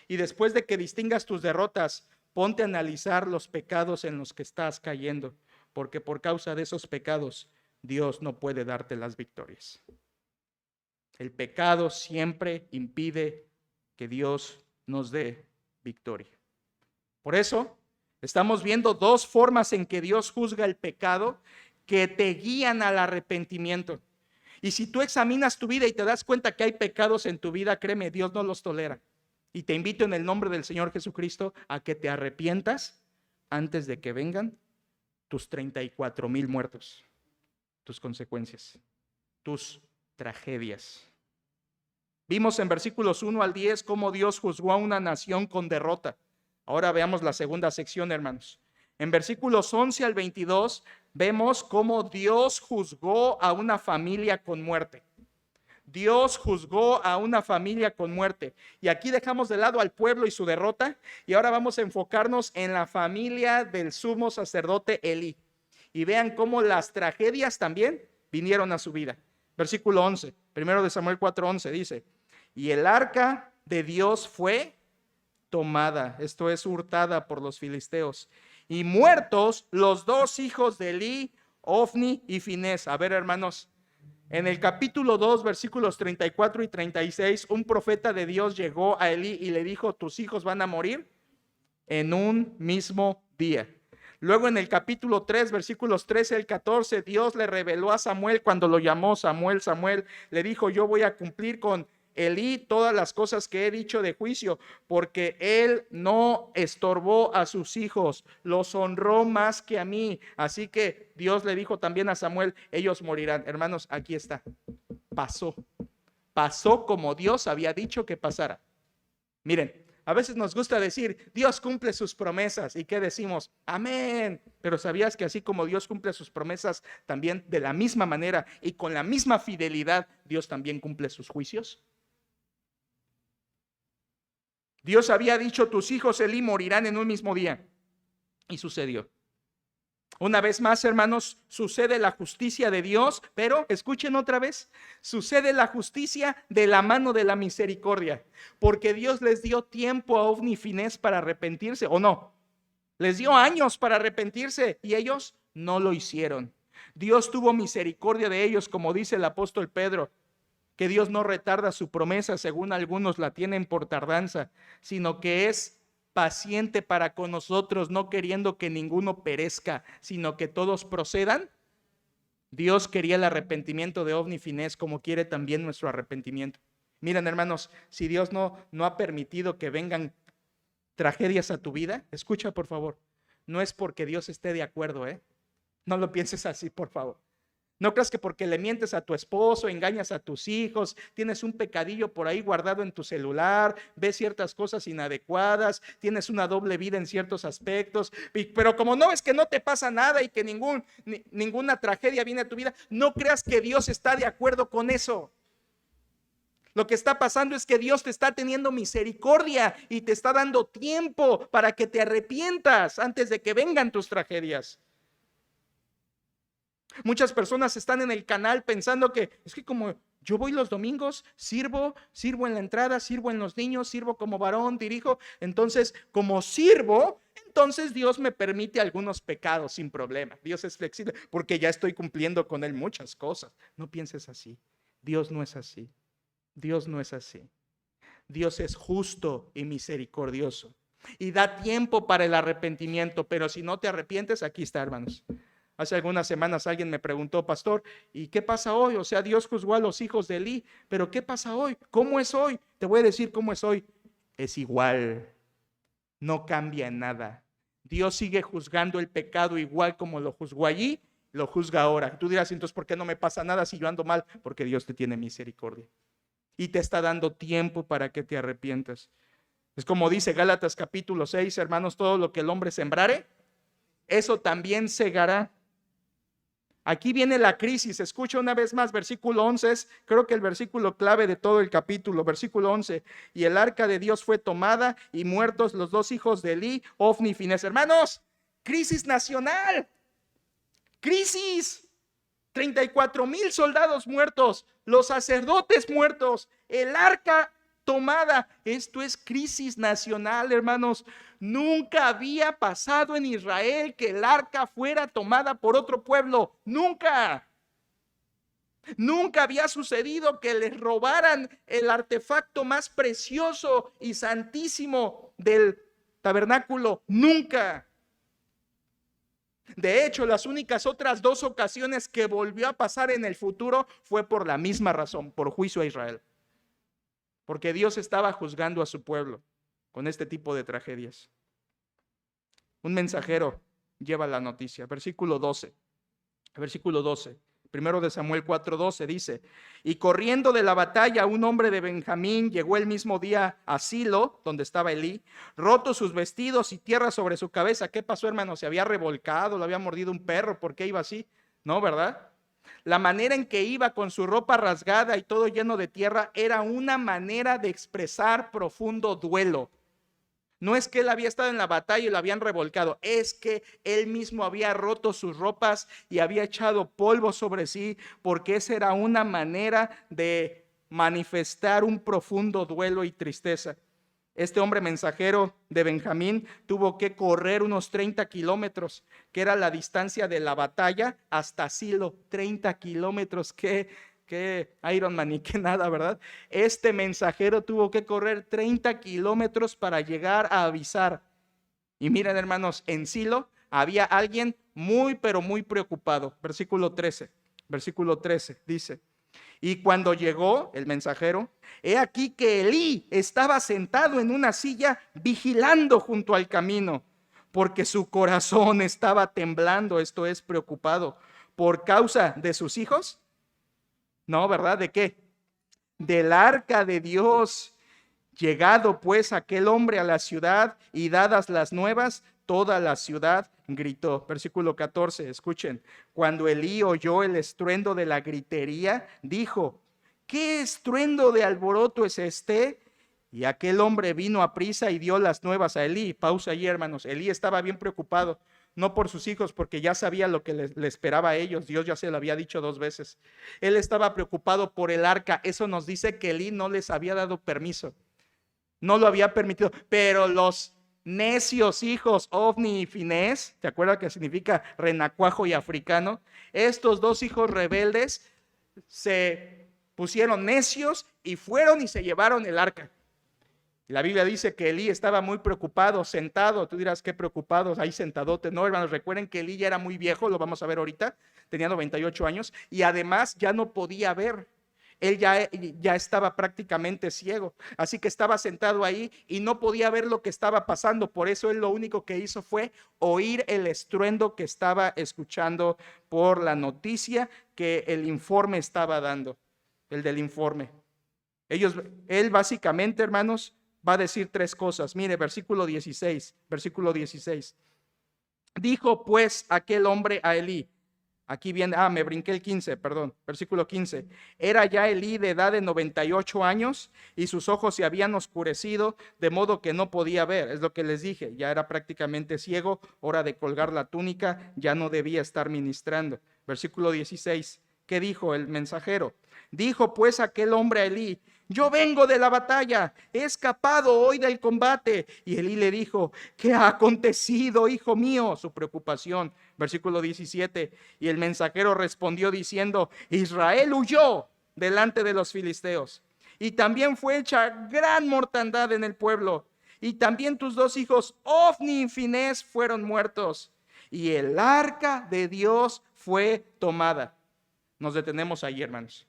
Y después de que distingas tus derrotas, ponte a analizar los pecados en los que estás cayendo, porque por causa de esos pecados, Dios no puede darte las victorias. El pecado siempre impide que Dios nos dé victoria. Por eso, estamos viendo dos formas en que Dios juzga el pecado que te guían al arrepentimiento. Y si tú examinas tu vida y te das cuenta que hay pecados en tu vida, créeme, Dios no los tolera. Y te invito en el nombre del Señor Jesucristo a que te arrepientas antes de que vengan tus 34,000 muertos, tus consecuencias, tus tragedias. Vimos en versículos 1 al 10 cómo Dios juzgó a una nación con derrota. Ahora veamos la segunda sección, hermanos. En versículos 11 al 22 vemos cómo Dios juzgó a una familia con muerte. Dios juzgó a una familia con muerte. Y aquí dejamos de lado al pueblo y su derrota. Y ahora vamos a enfocarnos en la familia del sumo sacerdote Elí. Y vean cómo las tragedias también vinieron a su vida. Versículo 11, primero de Samuel 4:11 dice: y el arca de Dios fue tomada, esto es, hurtada por los filisteos. Y muertos los dos hijos de Elí, Ofni y Finés. A ver, hermanos. En el capítulo 2, versículos 34 y 36, un profeta de Dios llegó a Elí y le dijo: tus hijos van a morir en un mismo día. Luego en el capítulo 3, versículos 13 al 14, Dios le reveló a Samuel cuando lo llamó Samuel. Samuel le dijo: yo voy a cumplir con Elí todas las cosas que he dicho de juicio, porque él no estorbó a sus hijos, los honró más que a mí. Así que Dios le dijo también a Samuel: ellos morirán. Hermanos, aquí está. Pasó como Dios había dicho que pasara. Miren, A veces nos gusta decir, Dios cumple sus promesas. ¿Y qué decimos? Amén. Pero ¿sabías que así como Dios cumple sus promesas, también de la misma manera y con la misma fidelidad, Dios también cumple sus juicios? Dios había dicho, tus hijos Elí morirán en un mismo día. Y sucedió. Una vez más, hermanos, sucede la justicia de Dios, pero escuchen otra vez, sucede la justicia de la mano de la misericordia, porque Dios les dio tiempo a Ofni y Finés para arrepentirse, ¿o no? Les dio años para arrepentirse y ellos no lo hicieron. Dios tuvo misericordia de ellos, como dice el apóstol Pedro, que Dios no retarda su promesa, según algunos la tienen por tardanza, sino que es paciente para con nosotros, no queriendo que ninguno perezca, sino que todos procedan. Dios quería el arrepentimiento de Ofni y Finés, como quiere también nuestro arrepentimiento. Miren, hermanos, si Dios no ha permitido que vengan tragedias a tu vida, escucha por favor, no es porque Dios esté de acuerdo, no lo pienses así, por favor. No creas que porque le mientes a tu esposo, engañas a tus hijos, tienes un pecadillo por ahí guardado en tu celular, ves ciertas cosas inadecuadas, tienes una doble vida en ciertos aspectos, pero como no ves que no te pasa nada y que ninguna tragedia viene a tu vida, no creas que Dios está de acuerdo con eso. Lo que está pasando es que Dios te está teniendo misericordia y te está dando tiempo para que te arrepientas antes de que vengan tus tragedias. Muchas personas están en el canal pensando que es que como yo voy los domingos, sirvo en la entrada, sirvo en los niños, sirvo como varón, dirijo, entonces como sirvo, entonces Dios me permite algunos pecados sin problema. Dios es flexible porque ya estoy cumpliendo con Él muchas cosas. No pienses así. Dios no es así. Dios no es así. Dios es justo y misericordioso y da tiempo para el arrepentimiento, pero si no te arrepientes, aquí está, hermanos. Hace algunas semanas alguien me preguntó, pastor, ¿y qué pasa hoy? O sea, Dios juzgó a los hijos de Elí, pero ¿qué pasa hoy? ¿Cómo es hoy? Te voy a decir cómo es hoy. Es igual, no cambia en nada. Dios sigue juzgando el pecado igual como lo juzgó allí, lo juzga ahora. Tú dirás, entonces, ¿por qué no me pasa nada si yo ando mal? Porque Dios te tiene misericordia y te está dando tiempo para que te arrepientas. Es como dice Gálatas capítulo 6, hermanos, todo lo que el hombre sembrare, eso también segará. Aquí viene la crisis. Escucha una vez más, versículo 11, es creo que el versículo clave de todo el capítulo, versículo 11. Y el arca de Dios fue tomada y muertos los dos hijos de Elí, Ofni y Finés. Hermanos, crisis nacional, crisis. 34,000 soldados muertos, los sacerdotes muertos, el arca tomada. Esto es crisis nacional, hermanos. Nunca había pasado en Israel que el arca fuera tomada por otro pueblo. Nunca. Nunca había sucedido que les robaran el artefacto más precioso y santísimo del tabernáculo. Nunca. De hecho, las únicas otras 2 ocasiones que volvió a pasar en el futuro fue por la misma razón, por juicio a Israel. Porque Dios estaba juzgando a su pueblo con este tipo de tragedias. Un mensajero lleva la noticia. Versículo 12. Primero de Samuel 4:12 dice: y corriendo de la batalla un hombre de Benjamín llegó el mismo día a Silo, donde estaba Elí, roto sus vestidos y tierra sobre su cabeza. ¿Qué pasó, hermano? ¿Se había revolcado? ¿Lo había mordido un perro? ¿Por qué iba así? No, ¿verdad? La manera en que iba con su ropa rasgada y todo lleno de tierra era una manera de expresar profundo duelo. No es que él había estado en la batalla y lo habían revolcado, es que él mismo había roto sus ropas y había echado polvo sobre sí, porque esa era una manera de manifestar un profundo duelo y tristeza. Este hombre mensajero de Benjamín tuvo que correr unos 30 kilómetros, que era la distancia de la batalla hasta Silo. 30 kilómetros, que Iron Man y que nada, ¿verdad? Este mensajero tuvo que correr 30 kilómetros para llegar a avisar. Y miren, hermanos, en Silo había alguien muy, pero muy preocupado. Versículo 13 dice: y cuando llegó el mensajero, he aquí que Elí estaba sentado en una silla vigilando junto al camino, porque su corazón estaba temblando, esto es, preocupado, por causa de sus hijos. No, ¿verdad? ¿De qué? Del arca de Dios. Llegado pues aquel hombre a la ciudad y dadas las nuevas, toda la ciudad gritó. Versículo 14, escuchen. Cuando Elí oyó el estruendo de la gritería, dijo: ¿qué estruendo de alboroto es este? Y aquel hombre vino a prisa y dio las nuevas a Elí. Pausa ahí, hermanos. Elí estaba bien preocupado, no por sus hijos, porque ya sabía lo que le esperaba a ellos. Dios ya se lo había dicho 2 veces. Él estaba preocupado por el arca. Eso nos dice que Elí no les había dado permiso, no lo había permitido. Pero los necios hijos Ofni y Finés, ¿te acuerdas que significa renacuajo y africano? Estos 2 hijos rebeldes se pusieron necios y fueron y se llevaron el arca. La Biblia dice que Elí estaba muy preocupado, sentado. Tú dirás, qué preocupados, ahí sentadote. No, hermanos, recuerden que Elí ya era muy viejo, lo vamos a ver ahorita, tenía 98 años y además ya no podía ver. Él ya estaba prácticamente ciego, así que estaba sentado ahí y no podía ver lo que estaba pasando. Por eso él lo único que hizo fue oír el estruendo que estaba escuchando por la noticia que el informe estaba dando, el del informe. Él básicamente, hermanos, va a decir 3 cosas. Mire, versículo 16. Dijo pues aquel hombre a Elí. Aquí viene, me brinqué el 15, perdón, versículo 15. Era ya Elí de edad de 98 años y sus ojos se habían oscurecido, de modo que no podía ver. Es lo que les dije, ya era prácticamente ciego, hora de colgar la túnica, ya no debía estar ministrando. Versículo 16, ¿qué dijo el mensajero? Dijo pues aquel hombre a Elí: yo vengo de la batalla, he escapado hoy del combate. Y Elí le dijo: ¿qué ha acontecido, hijo mío? Su preocupación. Versículo 17. Y el mensajero respondió diciendo: Israel huyó delante de los filisteos, y también fue hecha gran mortandad en el pueblo, y también tus 2 hijos Ofni y Finés fueron muertos, y el arca de Dios fue tomada. Nos detenemos ahí, hermanos.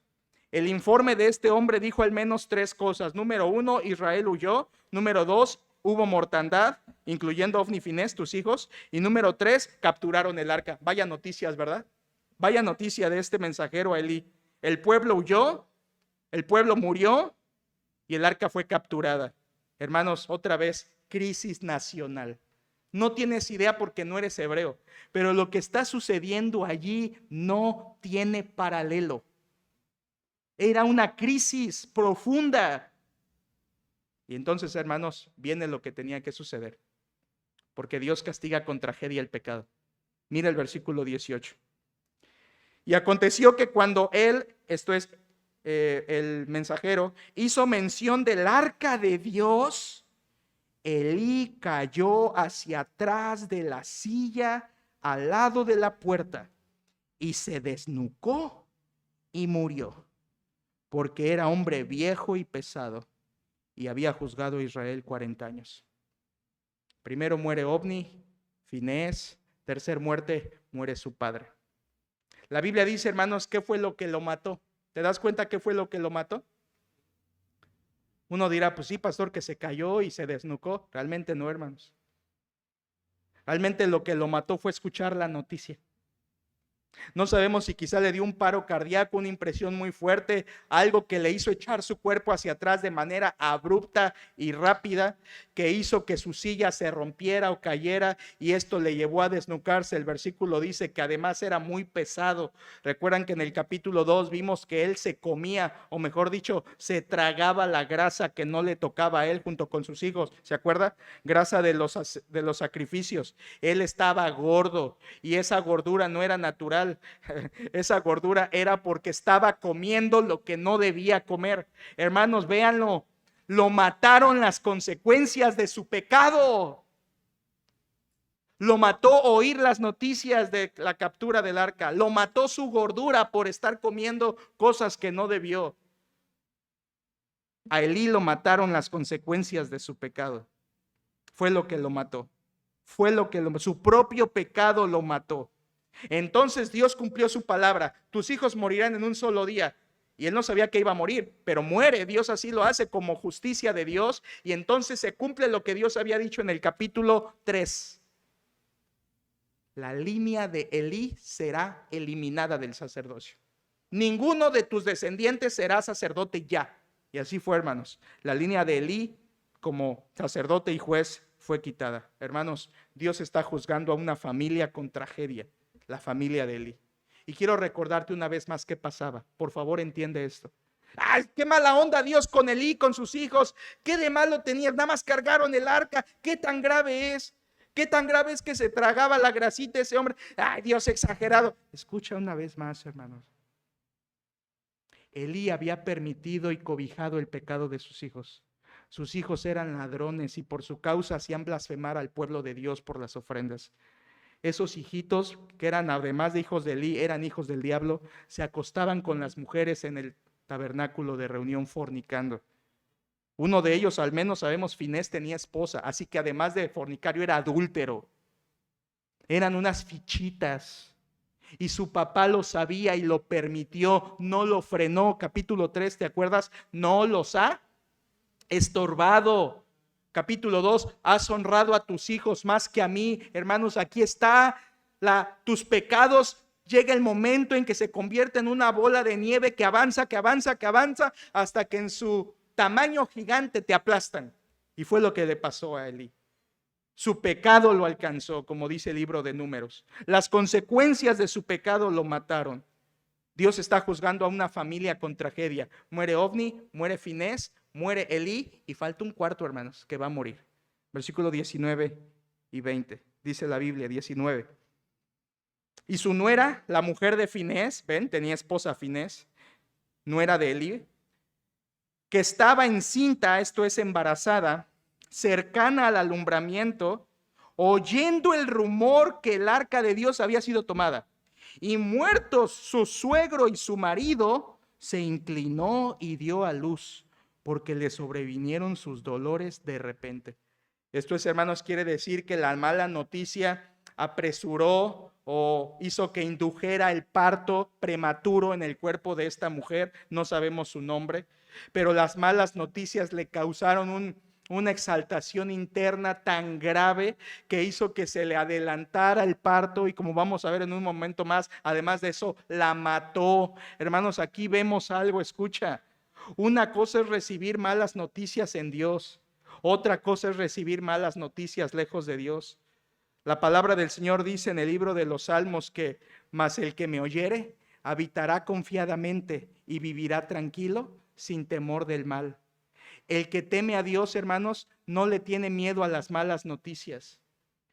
El informe de este hombre dijo al menos 3 cosas. Número 1, Israel huyó. Número 2, hubo mortandad, incluyendo Ofni y Finés, tus hijos. Y número 3, capturaron el arca. Vaya noticias, ¿verdad? Vaya noticia de este mensajero a Elí. El pueblo huyó, el pueblo murió y el arca fue capturada. Hermanos, otra vez, crisis nacional. No tienes idea porque no eres hebreo, pero lo que está sucediendo allí no tiene paralelo. Era una crisis profunda. Y entonces, hermanos, viene lo que tenía que suceder, porque Dios castiga con tragedia el pecado. Mira el versículo 18. Y aconteció que cuando él, esto es el mensajero, hizo mención del arca de Dios, Elí cayó hacia atrás de la silla al lado de la puerta y se desnucó y murió, porque era hombre viejo y pesado y había juzgado a Israel 40 años. Primero muere Ofni, Finés, tercer muerte, muere su padre. La Biblia dice, hermanos, ¿qué fue lo que lo mató? ¿Te das cuenta qué fue lo que lo mató? Uno dirá, pues sí, pastor, que se cayó y se desnucó. Realmente no, hermanos. Realmente lo que lo mató fue escuchar la noticia. No sabemos si quizá le dio un paro cardíaco, una impresión muy fuerte, algo que le hizo echar su cuerpo hacia atrás de manera abrupta y rápida, que hizo que su silla se rompiera o cayera, y esto le llevó a desnucarse. El versículo dice que además era muy pesado. Recuerdan que en el capítulo 2 vimos que él se comía, o mejor dicho, se tragaba la grasa que no le tocaba a él junto con sus hijos. ¿Se acuerda? Grasa de los sacrificios. Él estaba gordo y esa gordura no era natural. Esa gordura era porque estaba comiendo lo que no debía comer. Hermanos, véanlo, lo mataron las consecuencias de su pecado. Lo mató oír las noticias de la captura del arca. Lo mató su gordura por estar comiendo cosas que no debió. A Elí lo mataron las consecuencias de su pecado. Fue lo que lo mató. Su propio pecado lo mató. Entonces Dios cumplió su palabra: tus hijos morirán en un solo día. Y él no sabía que iba a morir, pero muere. Dios así lo hace como justicia de Dios, y entonces se cumple lo que Dios había dicho en el capítulo 3. La línea de Elí será eliminada del sacerdocio. Ninguno de tus descendientes será sacerdote ya. Y así fue, hermanos. La línea de Elí como sacerdote y juez fue quitada. Hermanos, Dios está juzgando a una familia con tragedia, la familia de Elí. Y quiero recordarte una vez más qué pasaba. Por favor, entiende esto. ¡Ay, qué mala onda Dios con Elí, con sus hijos! ¿Qué de malo tenías? Nada más cargaron el arca. ¿Qué tan grave es? ¿Qué tan grave es que se tragaba la grasita ese hombre? ¡Ay, Dios exagerado! Escucha una vez más, hermanos. Elí había permitido y cobijado el pecado de sus hijos. Sus hijos eran ladrones y por su causa hacían blasfemar al pueblo de Dios por las ofrendas. Esos hijitos, que eran además de hijos de Elí, eran hijos del diablo, se acostaban con las mujeres en el tabernáculo de reunión fornicando. Uno de ellos, al menos sabemos, Finés tenía esposa, así que además de fornicario era adúltero. Eran unas fichitas. Y su papá lo sabía y lo permitió, no lo frenó. Capítulo 3, ¿te acuerdas? No los ha estorbado. Capítulo 2, has honrado a tus hijos más que a mí. Hermanos, aquí está tus pecados. Llega el momento en que se convierte en una bola de nieve que avanza, hasta que en su tamaño gigante te aplastan. Y fue lo que le pasó a Elí. Su pecado lo alcanzó, como dice el libro de Números. Las consecuencias de su pecado lo mataron. Dios está juzgando a una familia con tragedia. Muere Ofni, muere Finés, muere Elí y falta un cuarto, hermanos, que va a morir. Versículo 19 y 20. Dice la Biblia, 19. Y su nuera, la mujer de Finés, ven, tenía esposa Finés, nuera de Elí, que estaba encinta, esto es embarazada, cercana al alumbramiento, oyendo el rumor que el arca de Dios había sido tomada. Y muertos su suegro y su marido, se inclinó y dio a luz, porque le sobrevinieron sus dolores de repente. Esto es, hermanos, quiere decir que la mala noticia apresuró o hizo que indujera el parto prematuro en el cuerpo de esta mujer. No sabemos su nombre, pero las malas noticias le causaron una exaltación interna tan grave que hizo que se le adelantara el parto y, como vamos a ver en un momento más, además de eso, la mató. Hermanos, aquí vemos algo, escucha. Una cosa es recibir malas noticias en Dios, otra cosa es recibir malas noticias lejos de Dios. La palabra del Señor dice en el libro de los Salmos que, mas el que me oyere, habitará confiadamente y vivirá tranquilo sin temor del mal. El que teme a Dios, hermanos, no le tiene miedo a las malas noticias.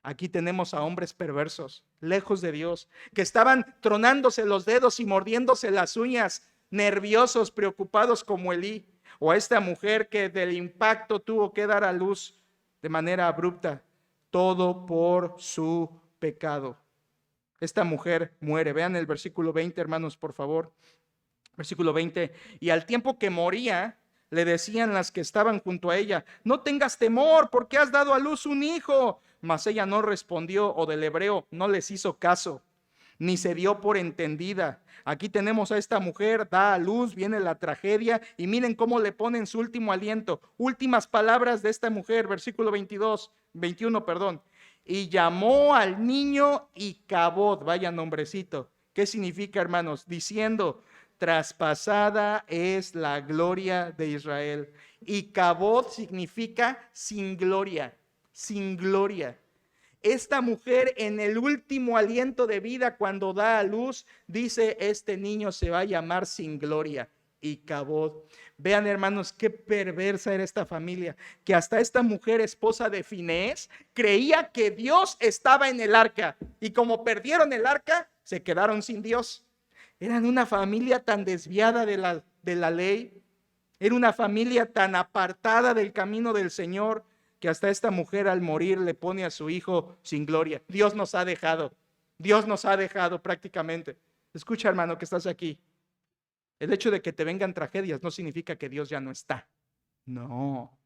Aquí tenemos a hombres perversos, lejos de Dios, que estaban tronándose los dedos y mordiéndose las uñas, nerviosos, preocupados como Elí, o a esta mujer que del impacto tuvo que dar a luz de manera abrupta, todo por su pecado. Esta mujer muere. Vean el versículo 20, hermanos, por favor. Versículo 20. Y al tiempo que moría, le decían las que estaban junto a ella: no tengas temor, porque has dado a luz un hijo. Mas ella no respondió, o del hebreo, no les hizo caso, ni se dio por entendida. Aquí tenemos a esta mujer, da a luz, viene la tragedia, y miren cómo le ponen su último aliento. Últimas palabras de esta mujer, versículo 21, perdón. Y llamó al niño Icabod, vaya nombrecito. ¿Qué significa, hermanos? Diciendo: traspasada es la gloria de Israel. Icabod significa sin gloria, sin gloria. Esta mujer, en el último aliento de vida, cuando da a luz, dice: este niño se va a llamar sin gloria, Icabod. Vean, hermanos, qué perversa era esta familia, que hasta esta mujer, esposa de Finés, creía que Dios estaba en el arca, y como perdieron el arca, se quedaron sin Dios. Eran una familia tan desviada de la ley, era una familia tan apartada del camino del Señor, que hasta esta mujer al morir le pone a su hijo sin gloria. Dios nos ha dejado prácticamente. Escucha, hermano, que estás aquí. El hecho de que te vengan tragedias no significa que Dios ya no está. No.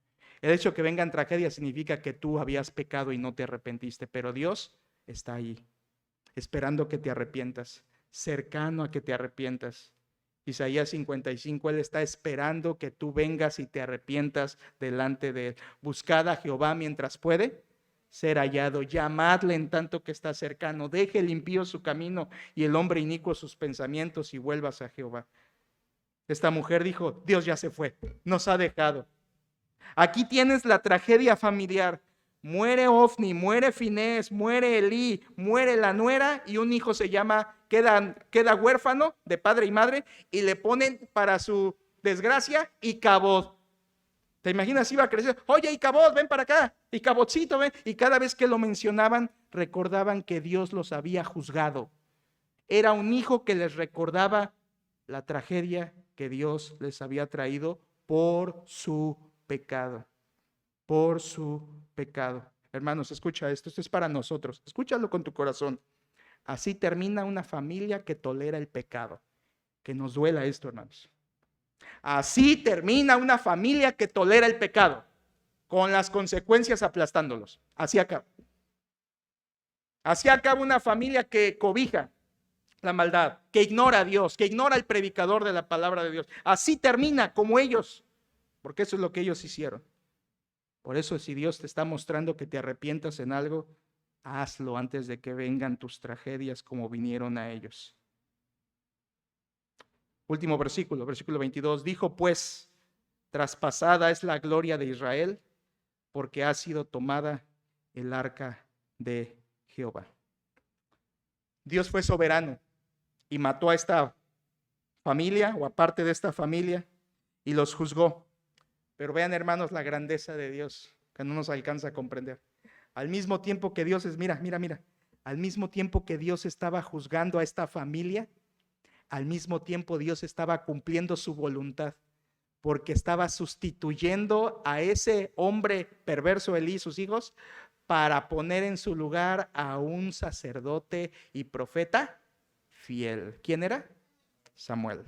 El hecho de que vengan tragedias significa que tú habías pecado y no te arrepentiste, pero Dios está ahí, esperando que te arrepientas, cercano a que te arrepientas. Isaías 55, Él está esperando que tú vengas y te arrepientas delante de Él. Buscad a Jehová mientras puede ser hallado, llamadle en tanto que está cercano. Deje el impío su camino y el hombre inicuo sus pensamientos, y vuelvas a Jehová. Esta mujer dijo: Dios ya se fue, nos ha dejado. Aquí tienes la tragedia familiar. Muere Ofni, muere Finés, muere Elí, muere la nuera y un hijo queda huérfano de padre y madre y le ponen para su desgracia Icabod. ¿Te imaginas? Iba a crecer. Oye, Icabod, ven para acá. Icabodcito, ven. Y cada vez que lo mencionaban, recordaban que Dios los había juzgado. Era un hijo que les recordaba la tragedia que Dios les había traído por su pecado. Por su pecado. Hermanos, escucha esto. Esto es para nosotros. Escúchalo con tu corazón. Así termina una familia que tolera el pecado. Que nos duela esto, hermanos. Así termina una familia que tolera el pecado, con las consecuencias aplastándolos. Así acaba. Así acaba una familia que cobija la maldad, que ignora a Dios, que ignora al predicador de la palabra de Dios. Así termina como ellos, porque eso es lo que ellos hicieron. Por eso, si Dios te está mostrando que te arrepientas en algo, hazlo antes de que vengan tus tragedias como vinieron a ellos. Último versículo, versículo 22. Dijo pues, traspasada es la gloria de Israel, porque ha sido tomada el arca de Jehová. Dios fue soberano y mató a esta familia o a parte de esta familia y los juzgó. Pero vean, hermanos, la grandeza de Dios que no nos alcanza a comprender. Al mismo tiempo que Dios mira, al mismo tiempo que Dios estaba juzgando a esta familia, al mismo tiempo Dios estaba cumpliendo su voluntad, porque estaba sustituyendo a ese hombre perverso, Elí y sus hijos, para poner en su lugar a un sacerdote y profeta fiel. ¿Quién era? Samuel.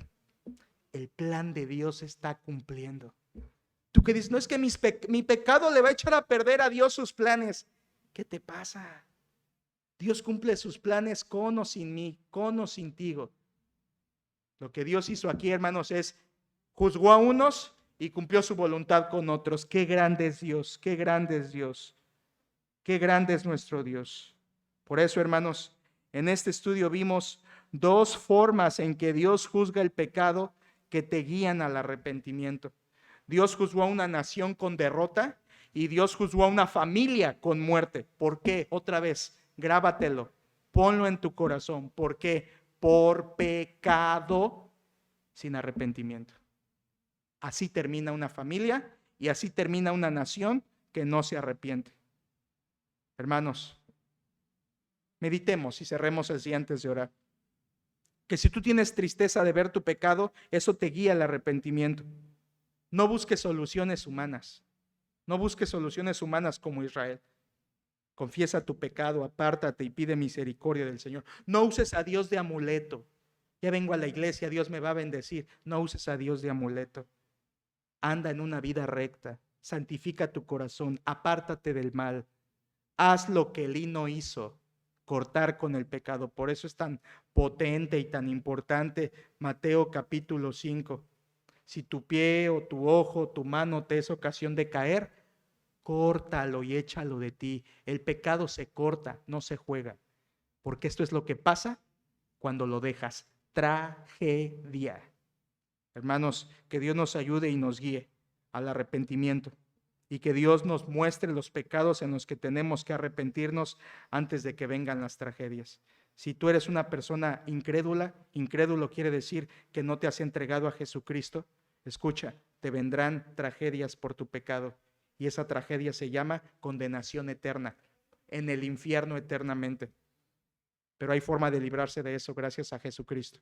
El plan de Dios está cumpliendo. Tú que dices, no es que mi pecado le va a echar a perder a Dios sus planes. ¿Qué te pasa? Dios cumple sus planes con o sin mí, con o sin ti. Lo que Dios hizo aquí, hermanos, es juzgó a unos y cumplió su voluntad con otros. Qué grande es Dios, qué grande es Dios, qué grande es nuestro Dios. Por eso, hermanos, en este estudio vimos dos formas en que Dios juzga el pecado que te guían al arrepentimiento. Dios juzgó a una nación con derrota y Dios juzgó a una familia con muerte. ¿Por qué? Otra vez, grábatelo, ponlo en tu corazón. ¿Por qué? Por pecado sin arrepentimiento. Así termina una familia y así termina una nación que no se arrepiente. Hermanos, meditemos y cerremos así antes de orar. Que si tú tienes tristeza de ver tu pecado, eso te guía al arrepentimiento. No busques soluciones humanas. No busques soluciones humanas como Israel. Confiesa tu pecado, apártate y pide misericordia del Señor. No uses a Dios de amuleto. Ya vengo a la iglesia, Dios me va a bendecir. No uses a Dios de amuleto. Anda en una vida recta. Santifica tu corazón. Apártate del mal. Haz lo que Elí no hizo. Cortar con el pecado. Por eso es tan potente y tan importante Mateo capítulo 5. Si tu pie o tu ojo, o tu mano te es ocasión de caer, córtalo y échalo de ti. El pecado se corta, no se juega. Porque esto es lo que pasa cuando lo dejas. Tragedia. Hermanos, que Dios nos ayude y nos guíe al arrepentimiento. Y que Dios nos muestre los pecados en los que tenemos que arrepentirnos antes de que vengan las tragedias. Si tú eres una persona incrédula, incrédulo quiere decir que no te has entregado a Jesucristo, escucha, te vendrán tragedias por tu pecado. Y esa tragedia se llama condenación eterna, en el infierno eternamente. Pero hay forma de librarse de eso gracias a Jesucristo.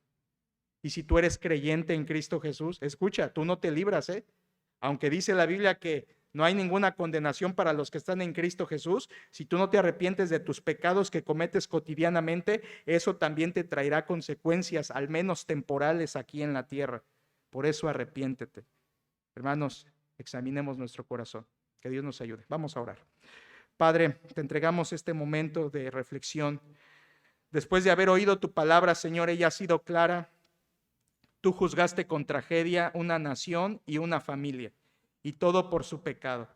Y si tú eres creyente en Cristo Jesús, escucha, tú no te libras, aunque dice la Biblia que no hay ninguna condenación para los que están en Cristo Jesús. Si tú no te arrepientes de tus pecados que cometes cotidianamente, eso también te traerá consecuencias, al menos temporales, aquí en la tierra. Por eso arrepiéntete. Hermanos, examinemos nuestro corazón. Que Dios nos ayude. Vamos a orar. Padre, te entregamos este momento de reflexión. Después de haber oído tu palabra, Señor, ella ha sido clara. Tú juzgaste con tragedia una nación y una familia, y todo por su pecado.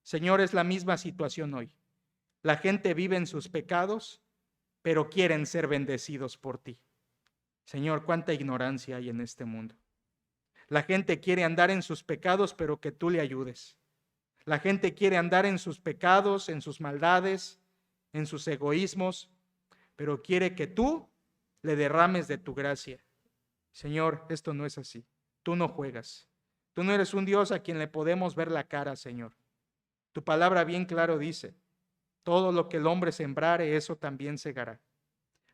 Señor, es la misma situación hoy. La gente vive en sus pecados, pero quieren ser bendecidos por ti. Señor, cuánta ignorancia hay en este mundo. La gente quiere andar en sus pecados, pero que tú le ayudes. La gente quiere andar en sus pecados, en sus maldades, en sus egoísmos, pero quiere que tú le derrames de tu gracia. Señor, esto no es así. Tú no juegas. Tú no eres un Dios a quien le podemos ver la cara, Señor. Tu palabra bien claro dice, todo lo que el hombre sembrare, eso también segará.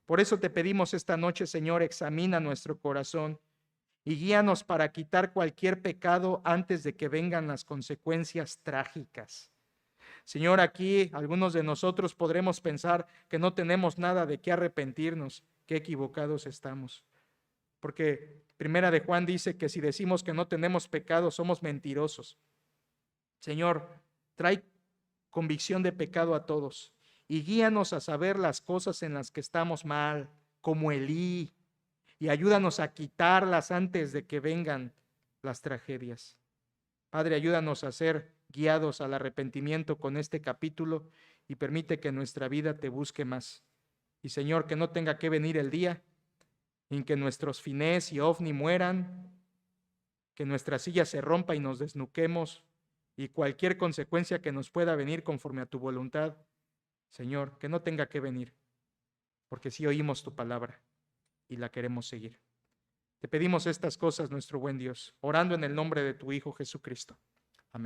Por eso te pedimos esta noche, Señor, examina nuestro corazón y guíanos para quitar cualquier pecado antes de que vengan las consecuencias trágicas. Señor, aquí algunos de nosotros podremos pensar que no tenemos nada de qué arrepentirnos, qué equivocados estamos. Porque Primera de Juan dice que si decimos que no tenemos pecado, somos mentirosos. Señor, trae convicción de pecado a todos y guíanos a saber las cosas en las que estamos mal, como Elí, y ayúdanos a quitarlas antes de que vengan las tragedias. Padre, ayúdanos a ser guiados al arrepentimiento con este capítulo y permite que nuestra vida te busque más. Y Señor, que no tenga que venir el día en que nuestros Finés y Ofni mueran, que nuestra silla se rompa y nos desnuquemos, y cualquier consecuencia que nos pueda venir conforme a tu voluntad, Señor, que no tenga que venir, porque sí oímos tu palabra y la queremos seguir. Te pedimos estas cosas, nuestro buen Dios, orando en el nombre de tu Hijo Jesucristo.